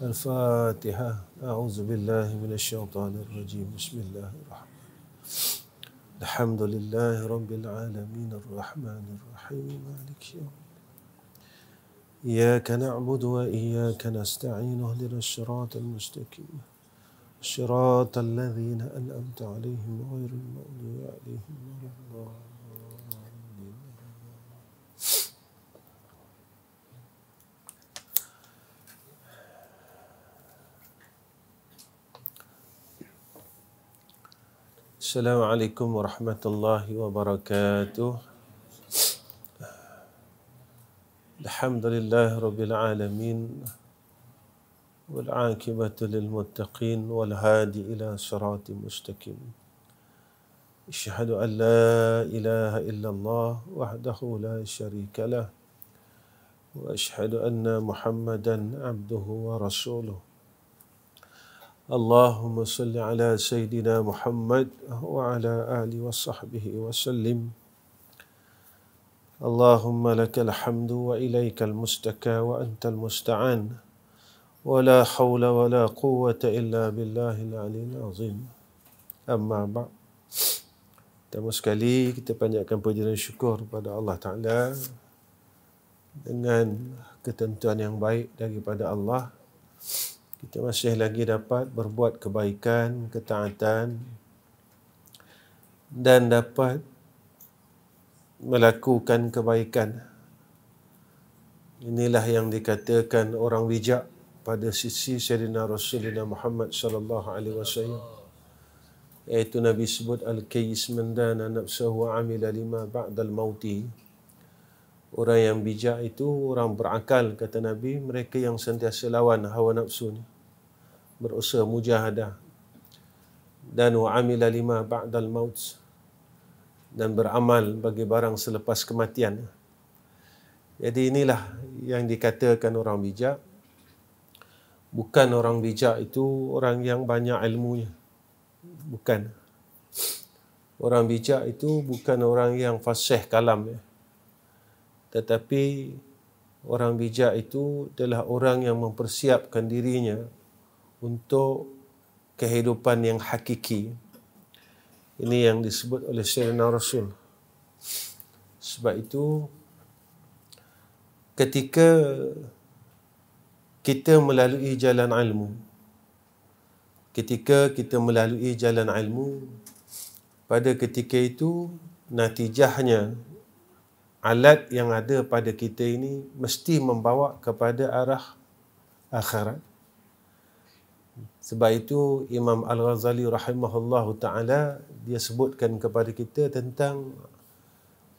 الفاتحة. أعوذ بالله من الشيطان الرجيم. بسم الله الرحمن الرحيم. الحمد لله رب العالمين الرحمن الرحيم مالك يوم إياك نعبد وإياك نستعين اهدنا الصراط المستقيم صراط الذين أنعمت عليهم غير المغضوب عليهم ولا الضالين. Assalamualaikum warahmatullahi wabarakatuh. Alhamdulillah rabbil alamin wal aqibatu lil muttaqin wal hadi ila siratal mustaqim. Asyhadu an la ilaha illallah wahdahu la syarika lah wa asyhadu anna Muhammadan abduhu wa rasuluh. Allahumma salli ala Sayyidina Muhammad wa ala alihi wa sahbihi wa sallim. Allahumma lakal hamdu wa ilaikal mustaka wa antal musta'an wa la hawla wa la quwwata illa billahil aliyil azim. Amma ba'd. Pertama sekali kita panjatkan puji dan syukur kepada Allah Ta'ala dengan ketentuan yang baik daripada Allah. Kita masih lagi dapat berbuat kebaikan, ketaatan dan dapat melakukan kebaikan. Inilah yang dikatakan orang bijak pada sisi Sayyidina Rasulullah Muhammad sallallahu alaihi wasallam. Iaitu Nabi sebut al-kayyis man dana nafsahu wa amila lima ba'dal mauti. Orang yang bijak itu orang berakal, kata Nabi, mereka yang sentiasa lawan hawa nafsu ni, berusaha mujahadah, dan wa amila lima ba'dal maut, dan beramal bagi barang selepas kematian. Jadi inilah yang dikatakan orang bijak. Bukan orang bijak itu orang yang banyak ilmunya. Bukan. Orang bijak itu bukan orang yang fasih kalam, tetapi orang bijak itu adalah orang yang mempersiapkan dirinya untuk kehidupan yang hakiki. Ini yang disebut oleh Sayyidina Rasul. Sebab itu ketika kita melalui jalan ilmu, pada ketika itu natijahnya alat yang ada pada kita ini mesti membawa kepada arah akhirat. Sebab itu Imam Al-Ghazali rahimahullahu ta'ala dia sebutkan kepada kita tentang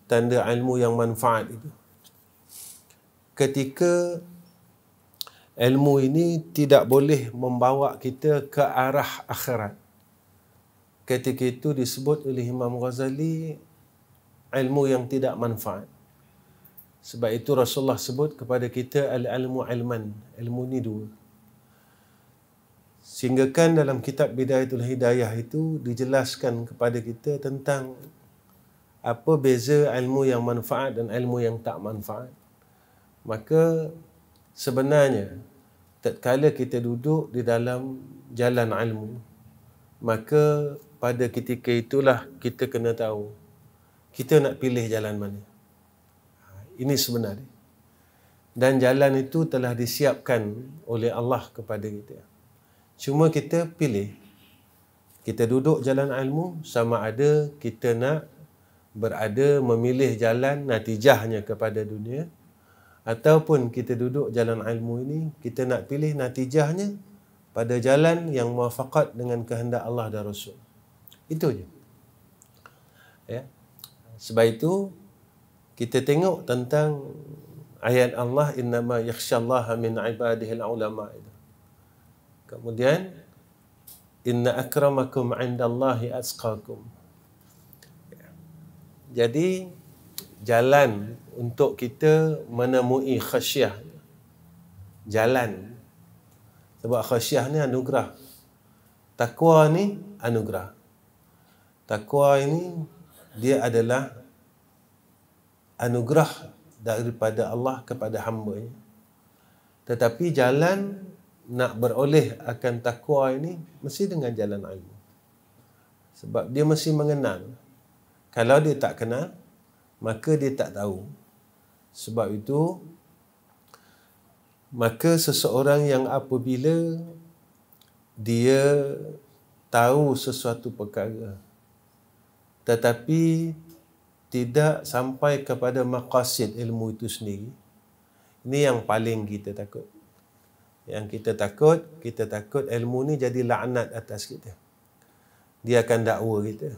tanda ilmu yang manfaat itu. Ketika ilmu ini tidak boleh membawa kita ke arah akhirat, ketika itu disebut oleh Imam Ghazali ilmu yang tidak manfaat. Sebab itu Rasulullah sebut kepada kita al-ilmu ilman. Ilmu ni dua. Sehingga kan dalam kitab Bidayatul Hidayah itu dijelaskan kepada kita tentang apa beza ilmu yang manfaat dan ilmu yang tak manfaat. Maka sebenarnya tatkala kita duduk di dalam jalan ilmu, maka pada ketika itulah kita kena tahu kita nak pilih jalan mana. Ini sebenarnya. Dan jalan itu telah disiapkan oleh Allah kepada kita. Cuma kita pilih. Kita duduk jalan ilmu, sama ada kita nak berada memilih jalan natijahnya kepada dunia, ataupun kita duduk jalan ilmu ini, kita nak pilih natijahnya pada jalan yang muwafaqat dengan kehendak Allah dan Rasul. Itu je. Ya. Sebab itu kita tengok tentang ayat Allah, innama yakhsyallaha min ibadihil ulama itu. Kemudian inna akramakum indallahi atqakum. Jadi jalan untuk kita menemui khasyah, jalan. Sebab khasyah ni anugerah, takwa ni anugerah. Takwa ini dia adalah anugerah daripada Allah kepada hamba-Nya. Tetapi jalan nak beroleh akan takwa ini mesti dengan jalan ilmu. Sebab dia mesti mengenal. Kalau dia tak kenal, maka dia tak tahu. Sebab itu, maka seseorang yang apabila dia tahu sesuatu perkara, tetapi tidak sampai kepada maqasid ilmu itu sendiri, ini yang paling kita takut. Yang kita takut ilmu ni jadi laknat atas kita. Dia akan dakwa kita.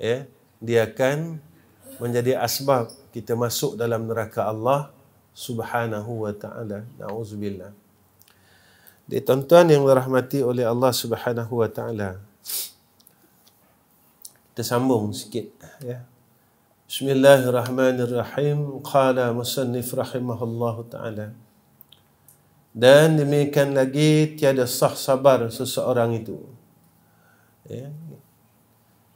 Ya, dia akan menjadi asbab kita masuk dalam neraka Allah Subhanahu wa taala. Nauzubillah. Tuan-tuan yang dirahmati oleh Allah Subhanahu wa taala. Kita sambung sikit ya. Bismillahirrahmanirrahim. Qala musannif rahimahullahu taala. Dan demikian lagi tiada sah sabar seseorang itu. Ya.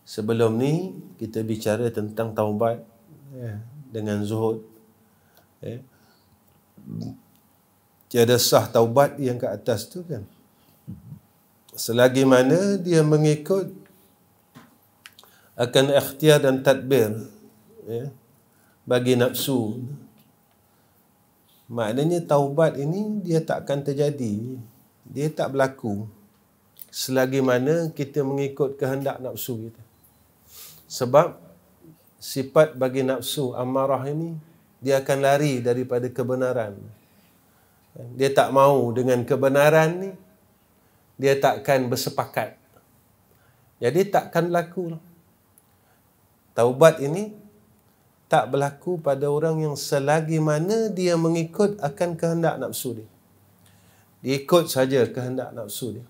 Sebelum ni kita bicara tentang taubat ya, dengan zuhud. Ya. Tiada sah taubat yang ke atas tu kan. Selagi mana dia mengikut akan ikhtiar dan tadbir ya, bagi nafsu. Maknanya taubat ini dia tak akan terjadi. Dia tak berlaku selagi mana kita mengikut kehendak nafsu kita. Sebab sifat bagi nafsu amarah ini, dia akan lari daripada kebenaran. Dia tak mau dengan kebenaran ni, dia takkan bersepakat. Jadi takkan berlaku. Taubat ini tak berlaku pada orang yang selagi mana dia mengikut akan kehendak nafsu dia. Dia ikut saja kehendak nafsu dia.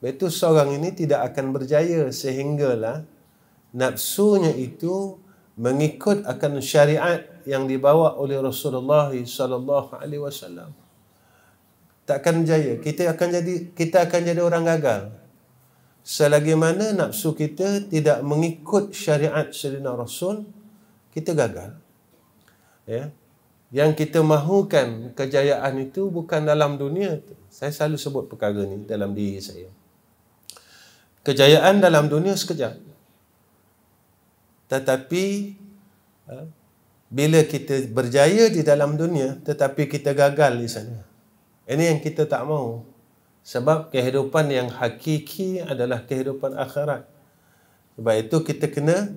Betul, seorang ini tidak akan berjaya sehinggalah nafsunya itu mengikut akan syariat yang dibawa oleh Rasulullah sallallahu alaihi wasallam. Takkan berjaya. Kita akan jadi orang gagal. Selagi mana nafsu kita tidak mengikut syariat Sayyidina Rasul, kita gagal. Ya. Yang kita mahukan kejayaan itu bukan dalam dunia. Saya selalu sebut perkara ni dalam diri saya. Kejayaan dalam dunia sekejap. Tetapi bila kita berjaya di dalam dunia tetapi kita gagal di sana, ini yang kita tak mahu. Sebab kehidupan yang hakiki adalah kehidupan akhirat. Sebab itu kita kena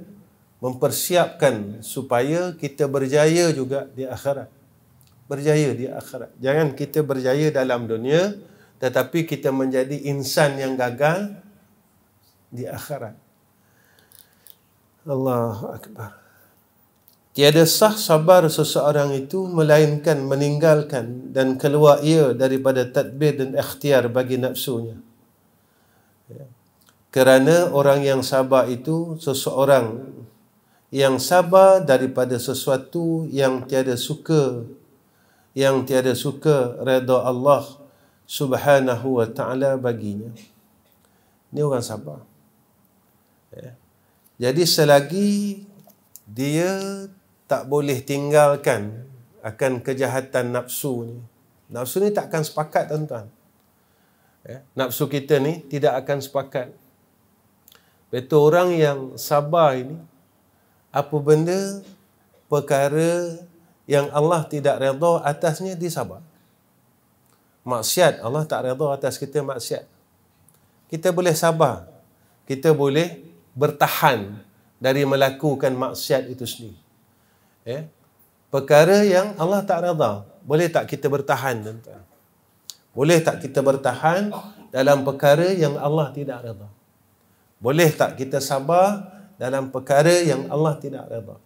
mempersiapkan supaya kita berjaya juga di akhirat. Berjaya di akhirat. Jangan kita berjaya dalam dunia tetapi kita menjadi insan yang gagal di akhirat. Allahu Akbar. Tiada sah sabar seseorang itu melainkan meninggalkan dan keluar ia daripada tadbir dan ikhtiar bagi nafsunya. Ya. Kerana orang yang sabar itu seseorang yang sabar daripada sesuatu yang tiada suka redha Allah Subhanahu wa taala baginya. Ini orang sabar. Ya. Jadi selagi dia tak boleh tinggalkan akan kejahatan nafsu ni. Nafsu ni tak akan sepakat, tuan-tuan. Ya. Nafsu kita ni tidak akan sepakat. Betul, orang yang sabar ini, apa benda perkara yang Allah tidak redha atasnya, dia sabar. Maksiat, Allah tak redha atas kita maksiat. Kita boleh sabar. Kita boleh bertahan dari melakukan maksiat itu sendiri. Ya. Perkara yang Allah tak redha, boleh tak kita bertahan, tuan-tuan? Boleh tak kita bertahan dalam perkara yang Allah tidak redha? Boleh tak kita sabar dalam perkara yang Allah tidak redha?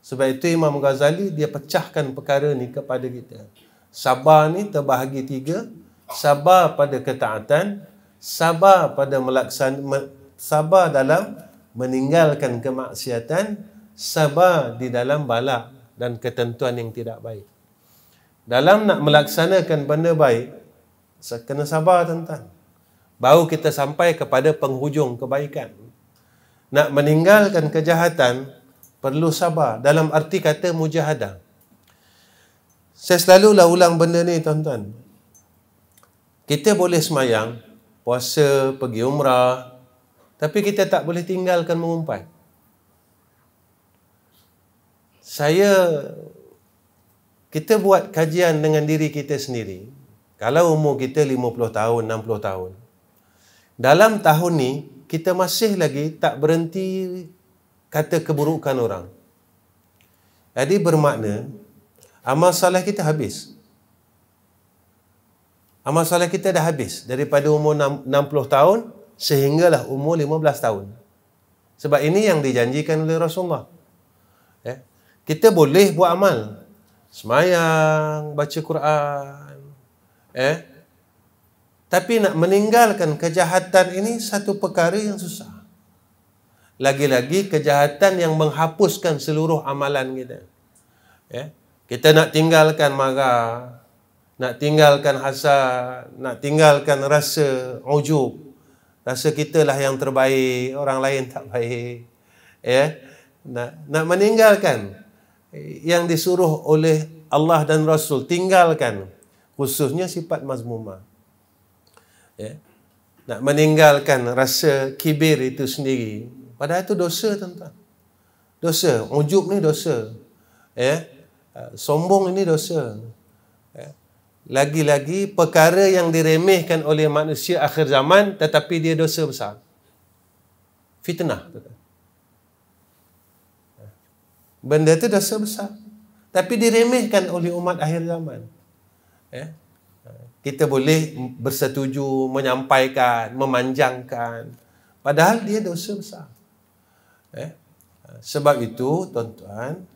Sebab itu Imam Ghazali dia pecahkan perkara ni kepada kita. Sabar ni terbahagi 3. Sabar pada ketaatan, sabar pada sabar dalam meninggalkan kemaksiatan, sabar di dalam bala dan ketentuan yang tidak baik. Dalam nak melaksanakan benda baik, kena sabar, tuan-tuan. Baru kita sampai kepada penghujung kebaikan. Nak meninggalkan kejahatan, perlu sabar. Dalam arti kata mujahadah. Saya selalulah ulang benda ni, tuan-tuan. Kita boleh semayang, puasa, pergi umrah, tapi kita tak boleh tinggalkan mengumpat. Kita buat kajian dengan diri kita sendiri. Kalau umur kita 50 tahun, 60 tahun. Dalam tahun ni, kita masih lagi tak berhenti kata keburukan orang. Jadi bermakna, amal soleh kita habis. Amal soleh kita dah habis. Daripada umur 60 tahun, sehinggalah umur 15 tahun. Sebab ini yang dijanjikan oleh Rasulullah. Kita boleh buat amal. Semayang, baca Quran. Tapi nak meninggalkan kejahatan ini satu perkara yang susah. Lagi-lagi kejahatan yang menghapuskan seluruh amalan kita. Kita nak tinggalkan marah, nak tinggalkan hasad, nak tinggalkan rasa ujub. Rasa kita lah yang terbaik, orang lain tak baik. Nak meninggalkan yang disuruh oleh Allah dan Rasul, tinggalkan. Khususnya sifat mazmumah. Nak meninggalkan rasa kibir itu sendiri. Padahal itu dosa, tuan-tuan. Dosa. Ujub ni dosa. Sombong ini dosa. Lagi-lagi perkara yang diremehkan oleh manusia akhir zaman, tetapi dia dosa besar. Fitnah. Benda itu dosa besar. Tapi diremehkan oleh umat akhir zaman. Kita boleh bersetuju, menyampaikan, memanjangkan. Padahal dia dosa besar. Sebab itu, tuan-tuan,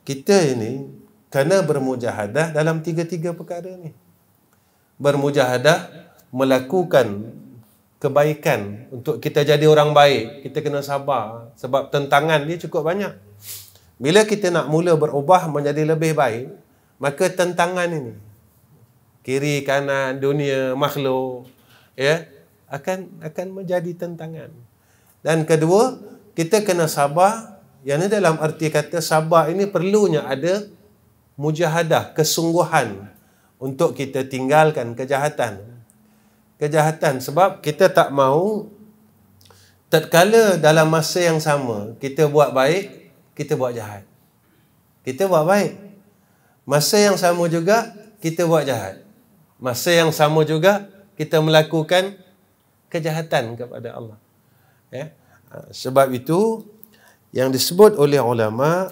kita ini kena bermujahadah dalam tiga-tiga perkara ni. Bermujahadah melakukan kebaikan untuk kita jadi orang baik. Kita kena sabar sebab tentangan dia cukup banyak. Bila kita nak mula berubah menjadi lebih baik, maka tentangan ini, kiri kanan dunia makhluk, akan menjadi tentangan. Dan kedua, kita kena sabar. Yang ini dalam arti kata sabar ini perlunya ada mujahadah, kesungguhan untuk kita tinggalkan kejahatan. Kejahatan sebab kita tak mahu tatkala dalam masa yang sama kita buat baik, kita buat jahat. Kita buat baik. Masa yang sama juga kita buat jahat. Masa yang sama juga kita melakukan kejahatan kepada Allah. Sebab itu yang disebut oleh ulama,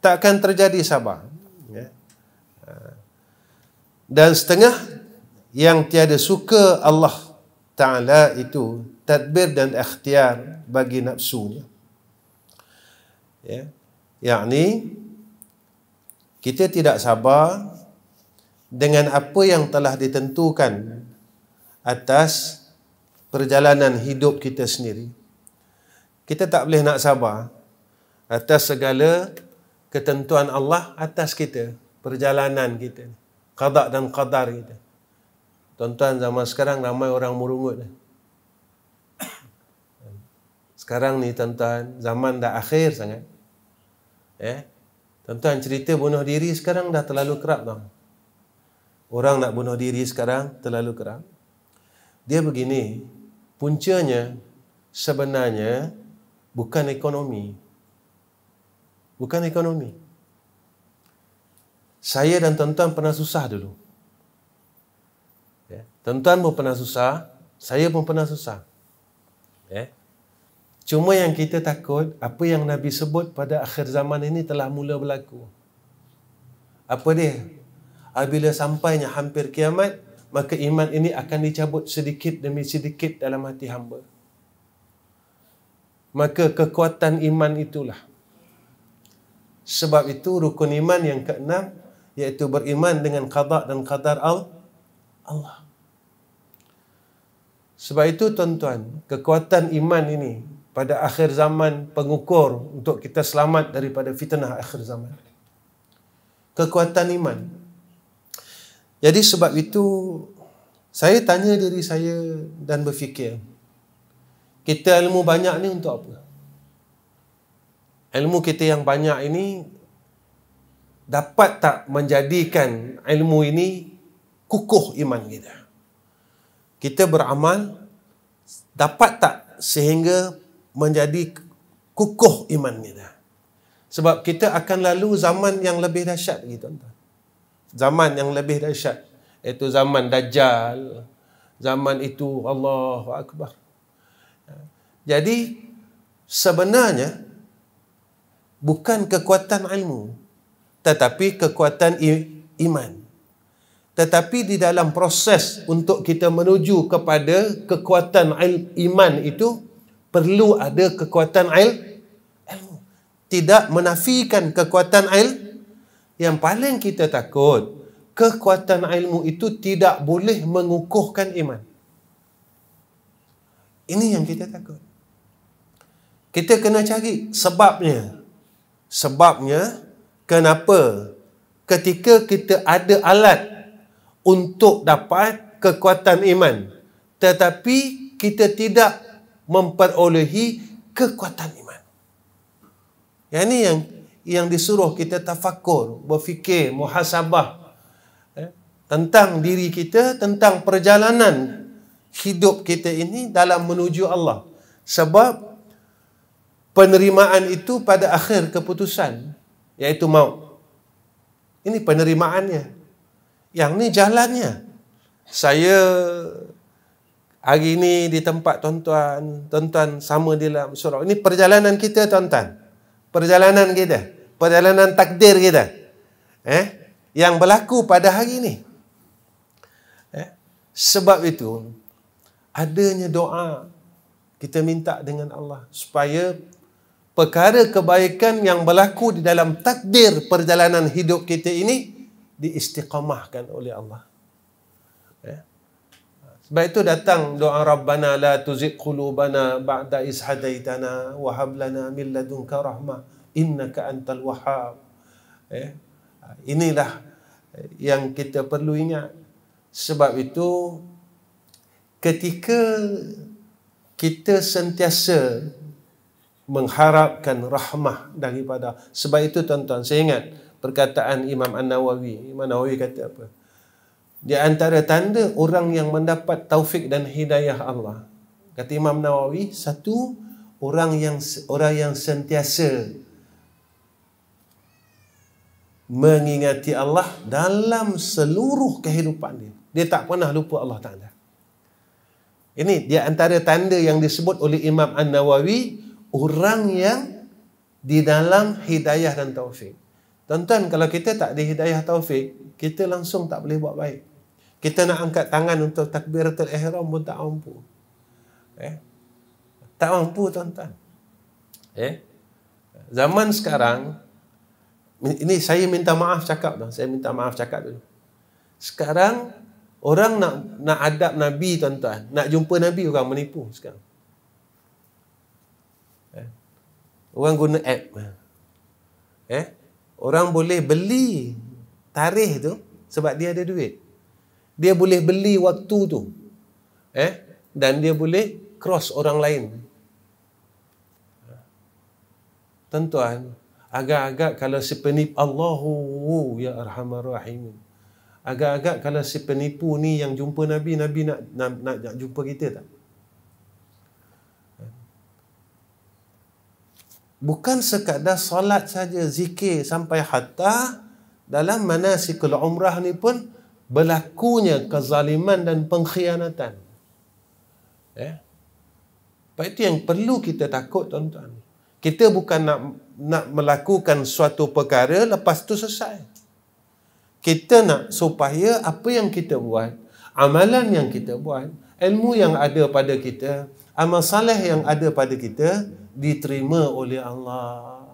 takkan terjadi sabar. Dan setengah yang tiada suka Allah Ta'ala itu tadbir dan ikhtiar bagi nafsunya. Yakni kita tidak sabar dengan apa yang telah ditentukan atas perjalanan hidup kita sendiri. Kita tak boleh nak sabar atas segala ketentuan Allah atas kita, perjalanan kita, qada dan qadar kita. Tuan-tuan, zaman sekarang ramai orang merungut. Sekarang ni tuan-tuan, zaman dah akhir sangat. Tuan-tuan, cerita bunuh diri sekarang dah terlalu kerap tau. Orang nak bunuh diri sekarang terlalu kerap. Dia begini, puncanya sebenarnya bukan ekonomi. Bukan ekonomi. Saya dan tuan-tuan pernah susah dulu. Tuan-tuan pun pernah susah, saya pun pernah susah. Cuma yang kita takut, apa yang Nabi sebut pada akhir zaman ini telah mula berlaku. Apa dia? Apabila sampainya hampir kiamat, maka iman ini akan dicabut sedikit demi sedikit dalam hati hamba. Maka kekuatan iman itulah. Sebab itu rukun iman yang keenam, iaitu beriman dengan qada dan qadar Allah. Sebab itu tuan-tuan, kekuatan iman ini pada akhir zaman pengukur untuk kita selamat daripada fitnah akhir zaman. Kekuatan iman. Jadi sebab itu, saya tanya diri saya dan berfikir, kita ilmu banyak ni untuk apa? Ilmu kita yang banyak ini dapat tak menjadikan ilmu ini kukuh iman kita? kita beramal, dapat tak sehingga menjadi kukuh iman kita. Sebab kita akan lalu zaman yang lebih dahsyat lagi, tuan-tuan. Zaman yang lebih dahsyat, iaitu zaman Dajjal. Zaman itu Allahu Akbar. Jadi sebenarnya bukan kekuatan ilmu, tetapi kekuatan iman. Tetapi di dalam proses untuk kita menuju kepada kekuatan iman itu, perlu ada kekuatan ilmu. Tidak menafikan kekuatan ilmu. Yang paling kita takut, kekuatan ilmu itu tidak boleh mengukuhkan iman. Ini yang kita takut. Kita kena cari sebabnya. Sebabnya, kenapa ketika kita ada alat untuk dapat kekuatan iman, tetapi kita tidak memperolehi kekuatan iman. Yang ini yang disuruh kita tafakur, berfikir, muhasabah tentang diri kita, tentang perjalanan hidup kita ini dalam menuju Allah. Sebab penerimaan itu pada akhir keputusan, iaitu maut. Ini penerimaannya. Yang ni jalannya. Saya hari ini di tempat tuan-tuan sama di dalam surau. Ini perjalanan kita, tuan-tuan. Perjalanan kita. Perjalanan takdir kita. Yang berlaku pada hari ini. Sebab itu, adanya doa. Kita minta dengan Allah supaya perkara kebaikan yang berlaku di dalam takdir perjalanan hidup kita ini diistiqamahkan oleh Allah. Sebab itu datang doa Rabbana la tuzigh qulubana ba'da iz hadaitana wa hab lana min ladunka rahmah innaka antal wahhab. Inilah yang kita perlu ingat. Sebab itu ketika kita sentiasa mengharapkan rahmah daripada, sebab itu tuan-tuan, saya ingat perkataan Imam An-Nawawi. Imam Nawawi kata apa? Di antara tanda orang yang mendapat taufik dan hidayah Allah, kata Imam Nawawi, satu, orang yang sentiasa mengingati Allah dalam seluruh kehidupan dia. Dia tak pernah lupa Allah Ta'ala. Ini di antara tanda yang disebut oleh Imam An-Nawawi, orang yang di dalam hidayah dan taufik. Tuan-tuan, kalau kita tak ada hidayah taufik, kita langsung tak boleh buat baik. Kita nak angkat tangan untuk takbiratul ihram pun tak mampu. Tak mampu, tuan-tuan. Zaman sekarang, ini saya minta maaf cakap dah. Saya minta maaf cakap dulu. Sekarang, orang nak adab Nabi, tuan-tuan. Nak jumpa Nabi, orang menipu sekarang. Orang guna app. Orang boleh beli tarikh tu sebab dia ada duit. Dia boleh beli waktu tu. Dan dia boleh cross orang lain. Tuan-tuan, agak-agak kalau si penipu, Allahu ya arhamar rahimin. Agak-agak kalau si penipu ni yang jumpa Nabi nak jumpa kita tak? Bukan sekadar solat saja, zikir, sampai hatta dalam manasikul umrah ni pun berlakunya kezaliman dan pengkhianatan. Sebab itu yang perlu kita takut, tuan-tuan. Kita bukan nak melakukan suatu perkara lepas tu selesai. Kita nak supaya apa yang kita buat, amalan yang kita buat, ilmu yang ada pada kita, amal saleh yang ada pada kita diterima oleh Allah.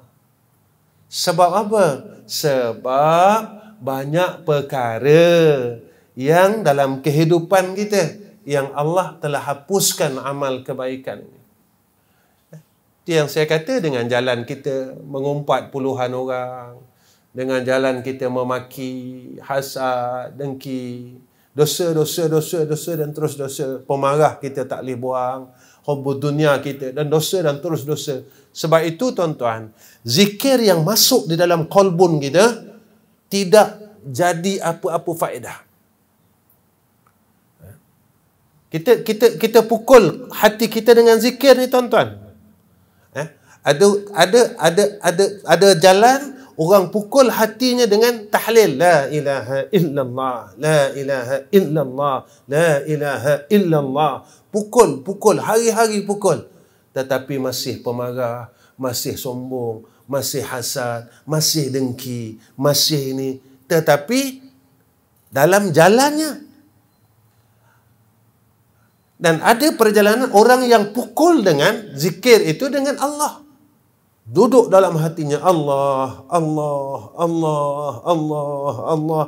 Sebab apa? Sebab banyak perkara yang dalam kehidupan kita yang Allah telah hapuskan amal kebaikan. Itu yang saya kata, dengan jalan kita mengumpat puluhan orang, dengan jalan kita memaki, hasad, dengki, dosa dan terus dosa, pemarah kita tak boleh buang, hubbud dunia kita, dan dosa dan terus dosa. Sebab itu, tuan-tuan, zikir yang masuk di dalam qalbun kita tidak jadi apa-apa faedah. Kita pukul hati kita dengan zikir ni tuan-tuan. Ada jalan orang pukul hatinya dengan tahlil, la ilaha illallah, la ilaha illallah, la ilaha illallah. Pukul hari-hari pukul. Tetapi masih pemarah, masih sombong, masih hasad, masih dengki, masih ini. Tetapi dalam jalannya. Dan ada perjalanan orang yang pukul dengan zikir itu dengan Allah. Duduk dalam hatinya Allah, Allah, Allah, Allah, Allah.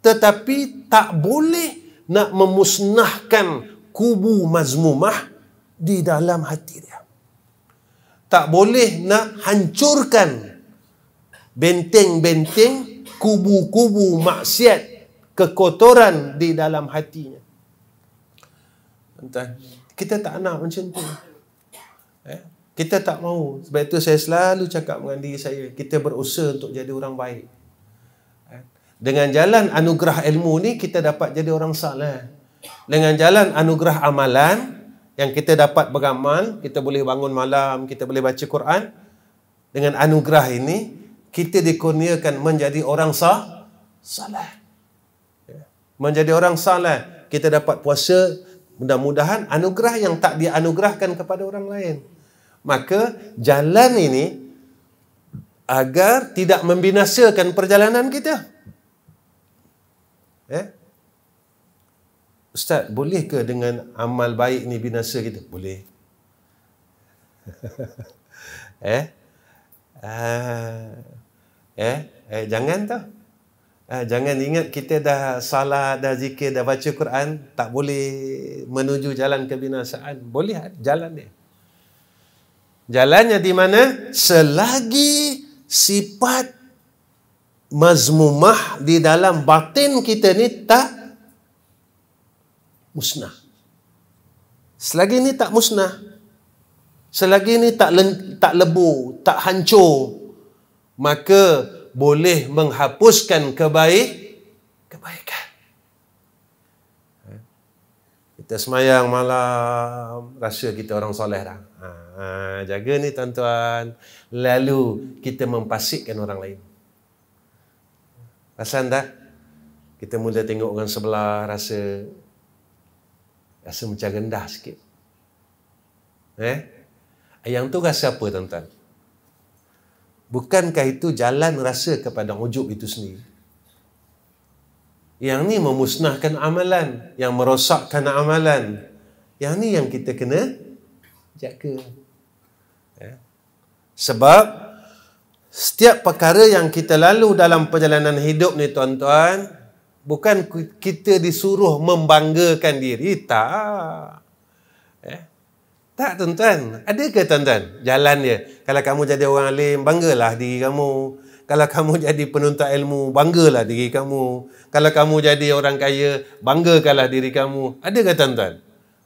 Tetapi tak boleh nak memusnahkan kubu mazmumah di dalam hati dia. Tak boleh nak hancurkan benteng-benteng, kubu-kubu maksiat, kekotoran di dalam hatinya. Kita tak nak macam tu. Kita tak mahu. Sebab itu saya selalu cakap dengan diri saya, kita berusaha untuk jadi orang baik. Dengan jalan anugerah ilmu ni, kita dapat jadi orang saleh. Dengan jalan anugerah amalan, yang kita dapat beramal, kita boleh bangun malam, kita boleh baca Quran. Dengan anugerah ini, kita dikurniakan menjadi orang saleh. Menjadi orang saleh. Kita dapat puasa, mudah-mudahan anugerah yang tak dianugerahkan kepada orang lain. Maka jalan ini agar tidak membinasakan perjalanan kita. Ustaz, boleh ke dengan amal baik ni binasa kita? Boleh. Jangan tau. Jangan ingat kita dah salat, dah zikir, dah baca Quran, tak boleh menuju jalan kebinasaan. Boleh jalan dia. Jalannya di mana? Selagi sifat mazmumah di dalam batin kita ni tak musnah. Selagi ni tak musnah, selagi ni tak lebu, tak hancur, maka boleh menghapuskan kebaikan. Kita semayang malam, rasa kita orang soleh dah. Jaga ni tuan-tuan. Lalu kita mempasikkan orang lain. Perasan tak? Kita mula tengok orang sebelah, rasa macam rendah sikit. Yang tu rasa apa tuan-tuan? Bukankah itu jalan rasa kepada ujub itu sendiri? Yang ni memusnahkan amalan, yang merosakkan amalan. Yang ni yang kita kena jaga. Sebab setiap perkara yang kita lalu dalam perjalanan hidup ni tuan-tuan, bukan kita disuruh membanggakan diri, tak. Tak tuan-tuan. Adakah tuan-tuan jalan dia? Kalau kamu jadi orang alim, banggalah diri kamu. Kalau kamu jadi penuntut ilmu, banggalah diri kamu. Kalau kamu jadi orang kaya, banggakanlah diri kamu. Adakah tuan-tuan?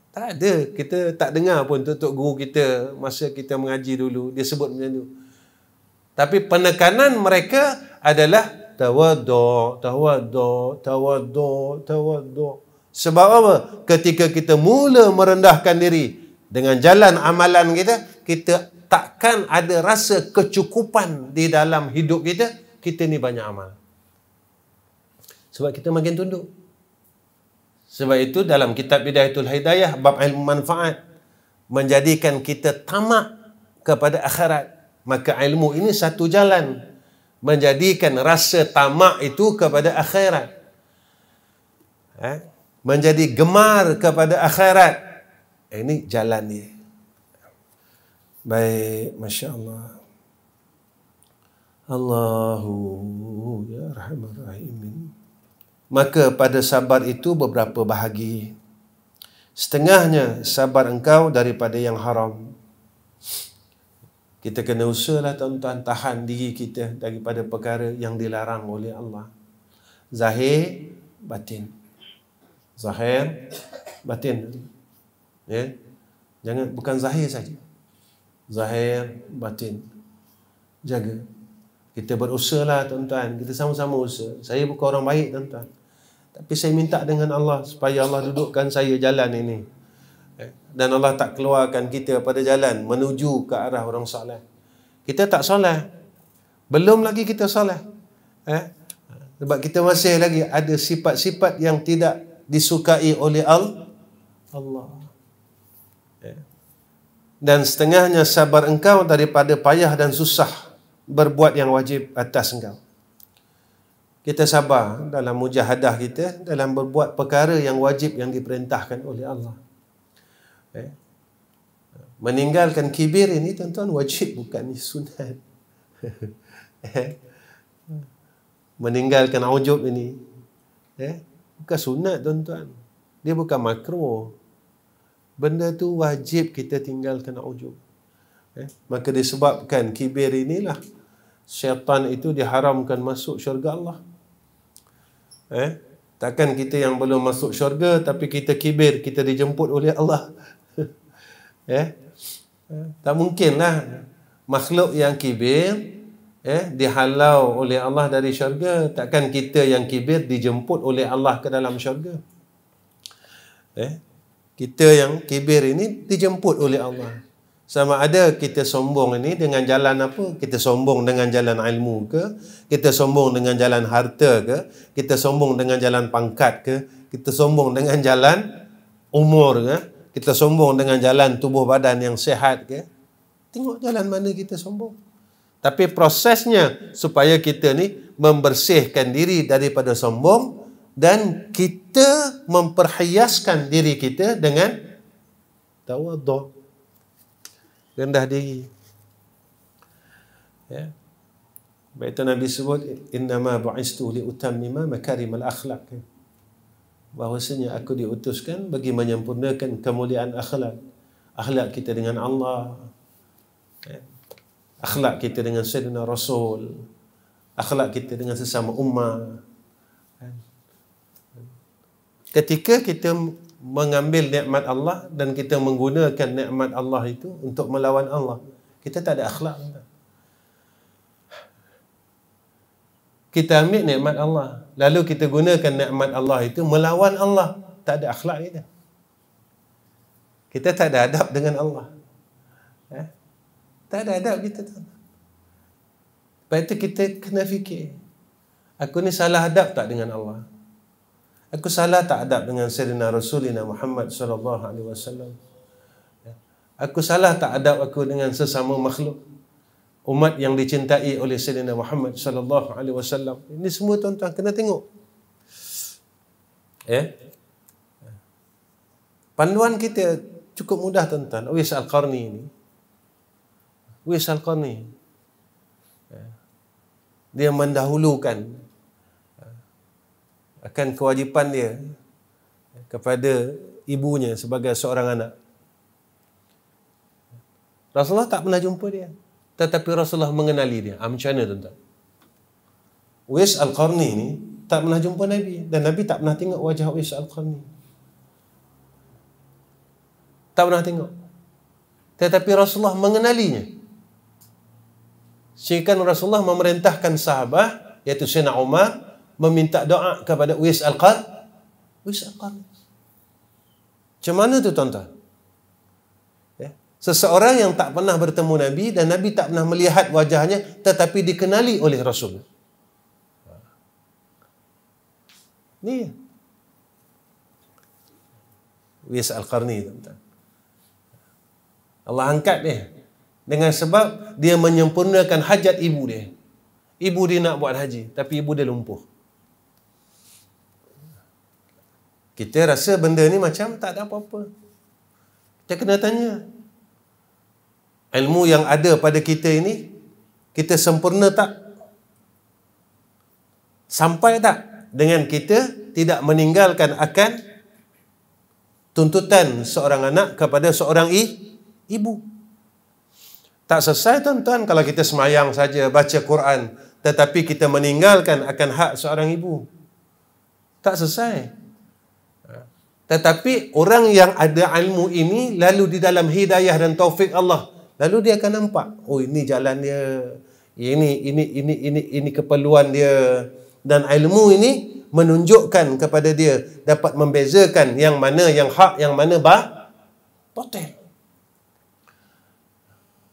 Tak ada. Kita tak dengar pun tutup guru kita masa kita mengaji dulu, dia sebut macam tu. Tapi penekanan mereka adalah tawaddu', tawaddu', tawaddu', tawaddu'. Sebab apa? Ketika kita mula merendahkan diri dengan jalan amalan kita, kita takkan ada rasa kecukupan di dalam hidup kita. Kita ni banyak amal. Sebab kita makin tunduk. Sebab itu dalam kitab Bidayatul Hidayah, bab ilmu manfaat, menjadikan kita tamak kepada akhirat. Maka ilmu ini satu jalan. Menjadikan rasa tamak itu kepada akhirat. Menjadi gemar kepada akhirat. Ini jalan dia. Baik, Masya Allah. Allahu ya Rahman Rahim. Maka pada sabar itu beberapa bahagi. Setengahnya sabar engkau daripada yang haram. Kita kena usahalah tuan-tuan, tahan diri kita daripada perkara yang dilarang oleh Allah. Zahir, batin. Zahir, batin. Ya? Jangan, bukan zahir saja. Zahir, batin. Jaga. Kita berusahalah tuan-tuan. Kita sama-sama usaha. Saya bukan orang baik tuan-tuan. Tapi saya minta dengan Allah supaya Allah dudukkan saya jalan ini. Dan Allah tak keluarkan kita pada jalan menuju ke arah orang soleh. Kita tak soleh. Belum lagi kita soleh. Sebab kita masih lagi ada sifat-sifat yang tidak disukai oleh Allah. Dan setengahnya sabar engkau daripada payah dan susah berbuat yang wajib atas engkau. Kita sabar dalam mujahadah kita, dalam berbuat perkara yang wajib yang diperintahkan oleh Allah. Meninggalkan kibir ini tuan-tuan wajib, bukan sunat. Meninggalkan ujub ini bukan sunat tuan-tuan. Dia bukan makruh. Benda tu wajib kita tinggalkan ujub. Maka disebabkan kibir inilah syaitan itu diharamkan masuk syurga Allah. Takkan kita yang belum masuk syurga tapi kita kibir, kita dijemput oleh Allah. Tak mungkinlah makhluk yang kibir dihalau oleh Allah dari syurga. Takkan kita yang kibir dijemput oleh Allah ke dalam syurga. Kita yang kibir ini dijemput oleh Allah. Sama ada kita sombong ini dengan jalan apa? Kita sombong dengan jalan ilmu ke? Kita sombong dengan jalan harta ke? Kita sombong dengan jalan pangkat ke? Kita sombong dengan jalan umur ke? Kita sombong dengan jalan tubuh badan yang sihat ke? Tengok jalan mana kita sombong. Tapi prosesnya supaya kita ni membersihkan diri daripada sombong dan kita memperhiaskan diri kita dengan tawadhu, rendah diri. Baik itu Nabi sebut innama bu'istu li utammima makarimal akhlaq. Bahwasanya aku diutuskan bagi menyempurnakan kemuliaan akhlak. Akhlak kita dengan Allah, akhlak kita dengan Sayyidina Rasul, akhlak kita dengan sesama ummah. Ketika kita mengambil nikmat Allah dan kita menggunakan nikmat Allah itu untuk melawan Allah, kita tak ada akhlak. Kita ambil nikmat Allah, lalu kita gunakan nikmat Allah itu melawan Allah, tak ada akhlak kita. Kita tak ada adab dengan Allah. Tak ada adab kita. Lepas itu kita kena fikir, aku ni salah adab tak dengan Allah? Aku salah tak adab dengan Sayyidina Rasulina Muhammad sallallahu alaihi wasallam? Aku salah tak adab aku dengan sesama makhluk umat yang dicintai oleh Sayyidina Muhammad sallallahu alaihi wasallam? Ini semua tuan-tuan kena tengok. Panduan kita cukup mudah tuan-tuan. Uwais Al-Qarni ini. Uwais Al-Qarni dia mendahulukan akan kewajipan dia kepada ibunya sebagai seorang anak. Rasulullah tak pernah jumpa dia, tetapi Rasulullah mengenali dia. Macam mana tuan-tuan? Uwais Al-Qarni ni tak pernah jumpa Nabi, dan Nabi tak pernah tengok wajah Uwais Al-Qarni. Tak pernah tengok. Tetapi Rasulullah mengenalinya. Sehingga Rasulullah memerintahkan sahabat, iaitu Sayyidina Umar, meminta doa kepada Uwais Al-Qarni. Macam mana tu tuan-tuan? Seseorang yang tak pernah bertemu Nabi dan Nabi tak pernah melihat wajahnya, tetapi dikenali oleh Rasul. Ni Uwais Al-Qarni, tuan-tuan. Allah angkat dia dengan sebab dia menyempurnakan hajat ibu dia. Ibu dia nak buat haji, tapi ibu dia lumpuh. Kita rasa benda ni macam tak ada apa-apa. Kita kena tanya, ilmu yang ada pada kita ini, kita sempurna tak? Sampai tak dengan kita tidak meninggalkan akan tuntutan seorang anak kepada seorang ibu? Tak selesai tuan-tuan kalau kita semayang saja, baca Quran, tetapi kita meninggalkan akan hak seorang ibu. Tak selesai. Tetapi orang yang ada ilmu ini, lalu di dalam hidayah dan taufik Allah, lalu dia akan nampak, oh ini jalan dia, ini keperluan dia, dan ilmu ini menunjukkan kepada dia, dapat membezakan yang mana yang hak, yang mana batil.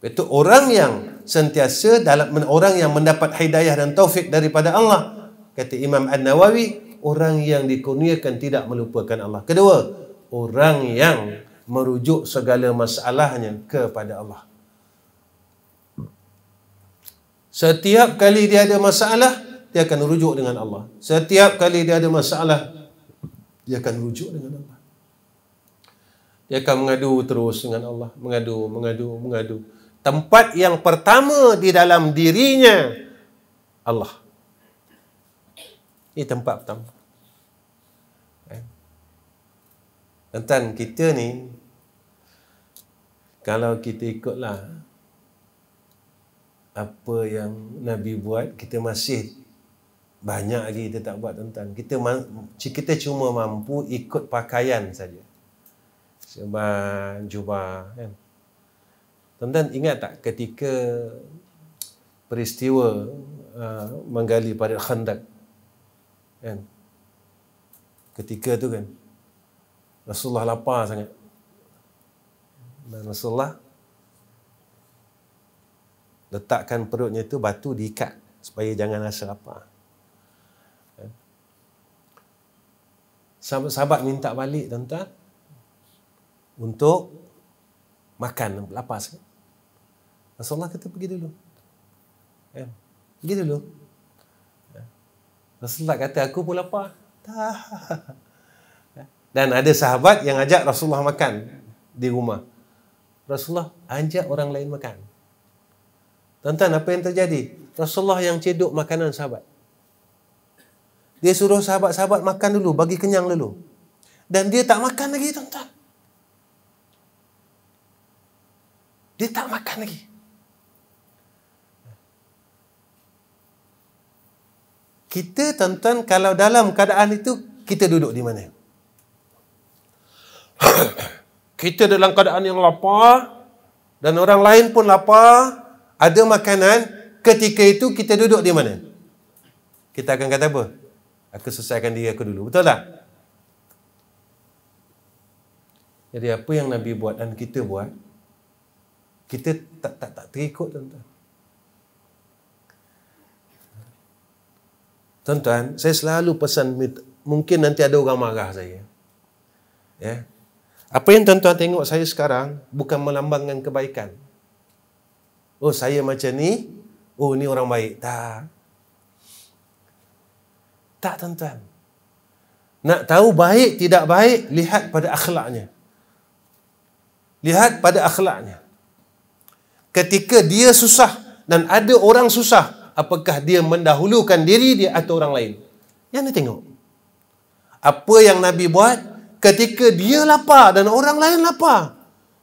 Itu orang yang sentiasa orang yang mendapat hidayah dan taufik daripada Allah. Kata Imam An-Nawawi, orang yang dikurniakan tidak melupakan Allah. Kedua, orang yang merujuk segala masalahnya kepada Allah. Setiap kali dia ada masalah, dia akan rujuk dengan Allah. Setiap kali dia ada masalah, dia akan rujuk dengan Allah. Dia akan mengadu terus dengan Allah. Mengadu. Tempat yang pertama di dalam dirinya, Allah. Ini tempat pertama. Tentang kita ni, kalau kita ikutlah apa yang Nabi buat, kita masih banyak lagi kita tak buat tuan-tuan. Kita cuma mampu ikut pakaian saja. Serban, jubah, kan? Tuan-tuan ingat tak ketika peristiwa menggali pada Khandaq, kan? Ketika tu kan Rasulullah lapar sangat. Dan Rasulullah letakkan perutnya tu batu diikat supaya jangan rasa lapar. Sahabat-sahabat minta balik tuan-tuan untuk makan, lapar sangat. Rasulullah kata pergi dulu. Pergi dulu. Rasulullah kata aku pun lapar. Tak. Dan ada sahabat yang ajak Rasulullah makan di rumah. Rasulullah ajak orang lain makan. Tuan-tuan, apa yang terjadi? Rasulullah yang cedok makanan sahabat. Dia suruh sahabat-sahabat makan dulu, bagi kenyang dulu. Dan dia tak makan lagi, tuan-tuan. Dia tak makan lagi. Kita, tuan-tuan, kalau dalam keadaan itu, kita duduk di mana? Kita dalam keadaan yang lapar, dan orang lain pun lapar, ada makanan, ketika itu kita duduk di mana? Kita akan kata apa? Aku selesaikan diri aku dulu. Betul tak? Jadi apa yang Nabi buat dan kita buat, kita tak terikut, tuan-tuan. Tuan-tuan, saya selalu pesan, mungkin nanti ada orang marah saya. Ya. Apa yang tuan-tuan tengok saya sekarang bukan melambangkan kebaikan. Oh, saya macam ni. Oh, ni orang baik. Tak. Tak, tuan-tuan. Nak tahu baik tidak baik, lihat pada akhlaknya. Lihat pada akhlaknya. Ketika dia susah dan ada orang susah, apakah dia mendahulukan diri dia atau orang lain? Yang ni tengok. Apa yang Nabi buat ketika dia lapar dan orang lain lapar,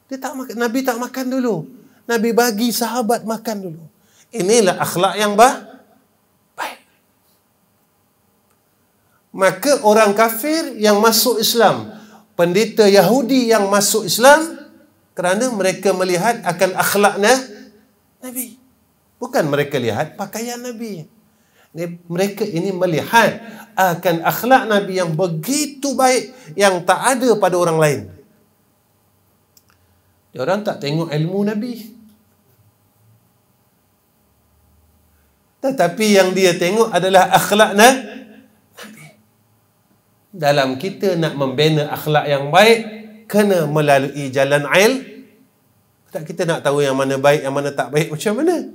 dia tak makan. Nabi tak makan dulu. Nabi bagi sahabat makan dulu. Inilah akhlak yang baik. Maka orang kafir yang masuk Islam, pendeta Yahudi yang masuk Islam, kerana mereka melihat akan akhlak Nabi. Bukan mereka lihat pakaian Nabi. Mereka ini melihat akan akhlak Nabi yang begitu baik, yang tak ada pada orang lain. Orang tak tengok ilmu Nabi, tetapi yang dia tengok adalah akhlak Nabi. Dalam kita nak membina akhlak yang baik, kena melalui jalan tak, kita nak tahu yang mana baik, yang mana tak baik macam mana.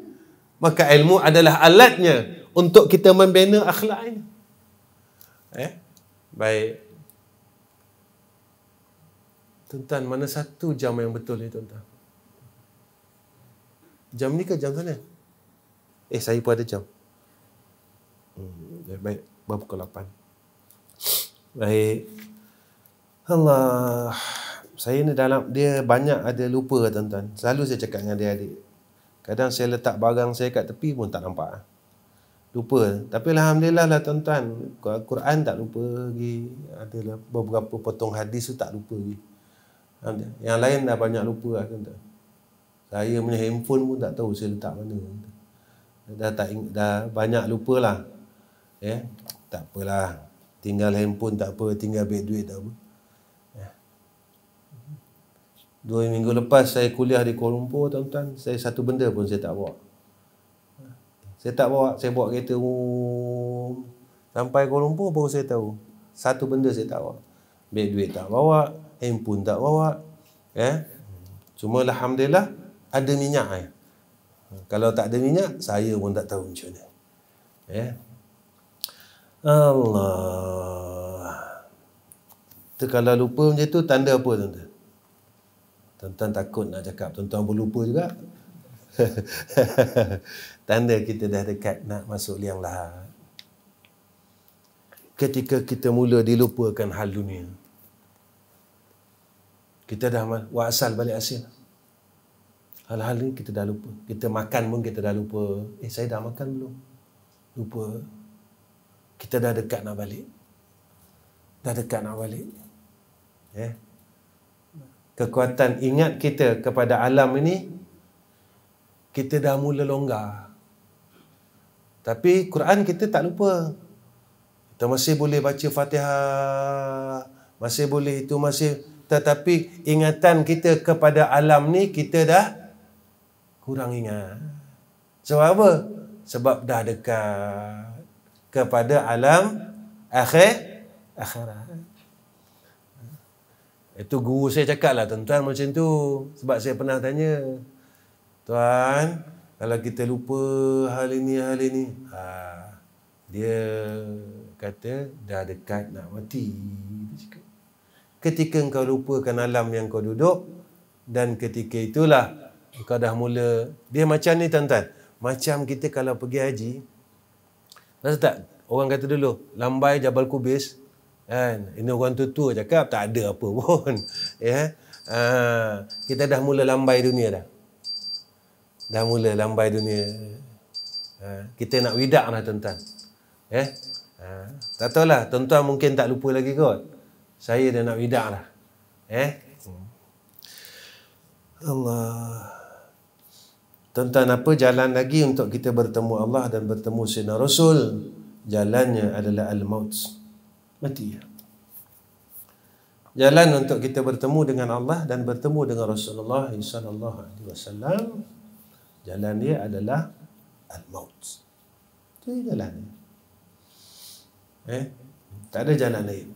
Maka ilmu adalah alatnya untuk kita membina akhlak ini. Baik. Tuan-tuan, mana satu jam yang betul ni, tuan-tuan? Jam ni ke jam sana? Saya pun ada jam. Baik, baru pukul 8. Baik. Allah. Saya ni dia banyak ada lupa, tuan-tuan. Selalu saya cakap dengan adik-adik. Kadang saya letak barang saya kat tepi pun tak nampak. Lupa. Tapi alhamdulillah lah, tuan-tuan. Quran tak lupa lagi. Ada beberapa potong hadis tu tak lupa lagi. Yang lain dah banyak lupa lah, tuan-tuan. Saya punya handphone pun tak tahu saya letak mana. Dah banyak lupa lah. Tak apalah. Tinggal handphone tak apa, tinggal beg duit tak apa. 2 minggu lepas saya kuliah di Kuala Lumpur, tuan-tuan, saya satu benda pun saya tak bawa. Saya bawa kereta sampai Kuala Lumpur baru saya tahu. Satu benda saya tak bawa. Beg duit tak bawa, handphone tak bawa. Cuma alhamdulillah ada minyak. Kalau tak ada minyak, saya pun tak tahu macam mana. Allah. Tu kalau lupa macam tu tanda apa, tuan-tuan? Tuan-tuan takut nak cakap, tuan-tuan pun lupa juga. Tanda kita dah dekat nak masuk liang lahat. Ketika kita mula dilupakan hal dunia, kita dah asal balik asil. Hal-hal ni kita dah lupa. Kita makan pun kita dah lupa. Saya dah makan belum? Lupa. Kita dah dekat nak balik. Kekuatan ingat kita kepada alam ini, kita dah mula longgar. Tapi Quran kita tak lupa. Kita masih boleh baca Fatihah, masih boleh itu, tetapi ingatan kita kepada alam ni kita dah kurang ingat. Sebab apa? Sebab dah dekat kepada alam akhirat. Itu guru saya cakap lah, tuan-tuan, macam tu. Sebab saya pernah tanya, tuan, kalau kita lupa hal ini, dia kata dah dekat nak mati. Ketika engkau lupakan alam yang kau duduk, dan ketika itulah engkau dah mula. Dia macam ni, tuan-tuan. Macam kita kalau pergi haji, rasa tak? Orang kata dulu, lambai Jabal Kubis, kan? Ini orang tua cakap, tak ada apa pun. Kita dah mula lambai dunia dah. Kita nak widak lah, tuan-tuan. Tak tahulah, tuan-tuan mungkin tak lupa lagi kot. Saya dah nak widak lah. Allah. Tuan-tuan, apa jalan lagi untuk kita bertemu Allah dan bertemu Sayyidina Rasul? Jalannya adalah al-maut. Mati. Jalan untuk kita bertemu dengan Allah dan bertemu dengan Rasulullah SAW, jalan dia adalah al-maut. Itu jalan. Tak ada jalan lain.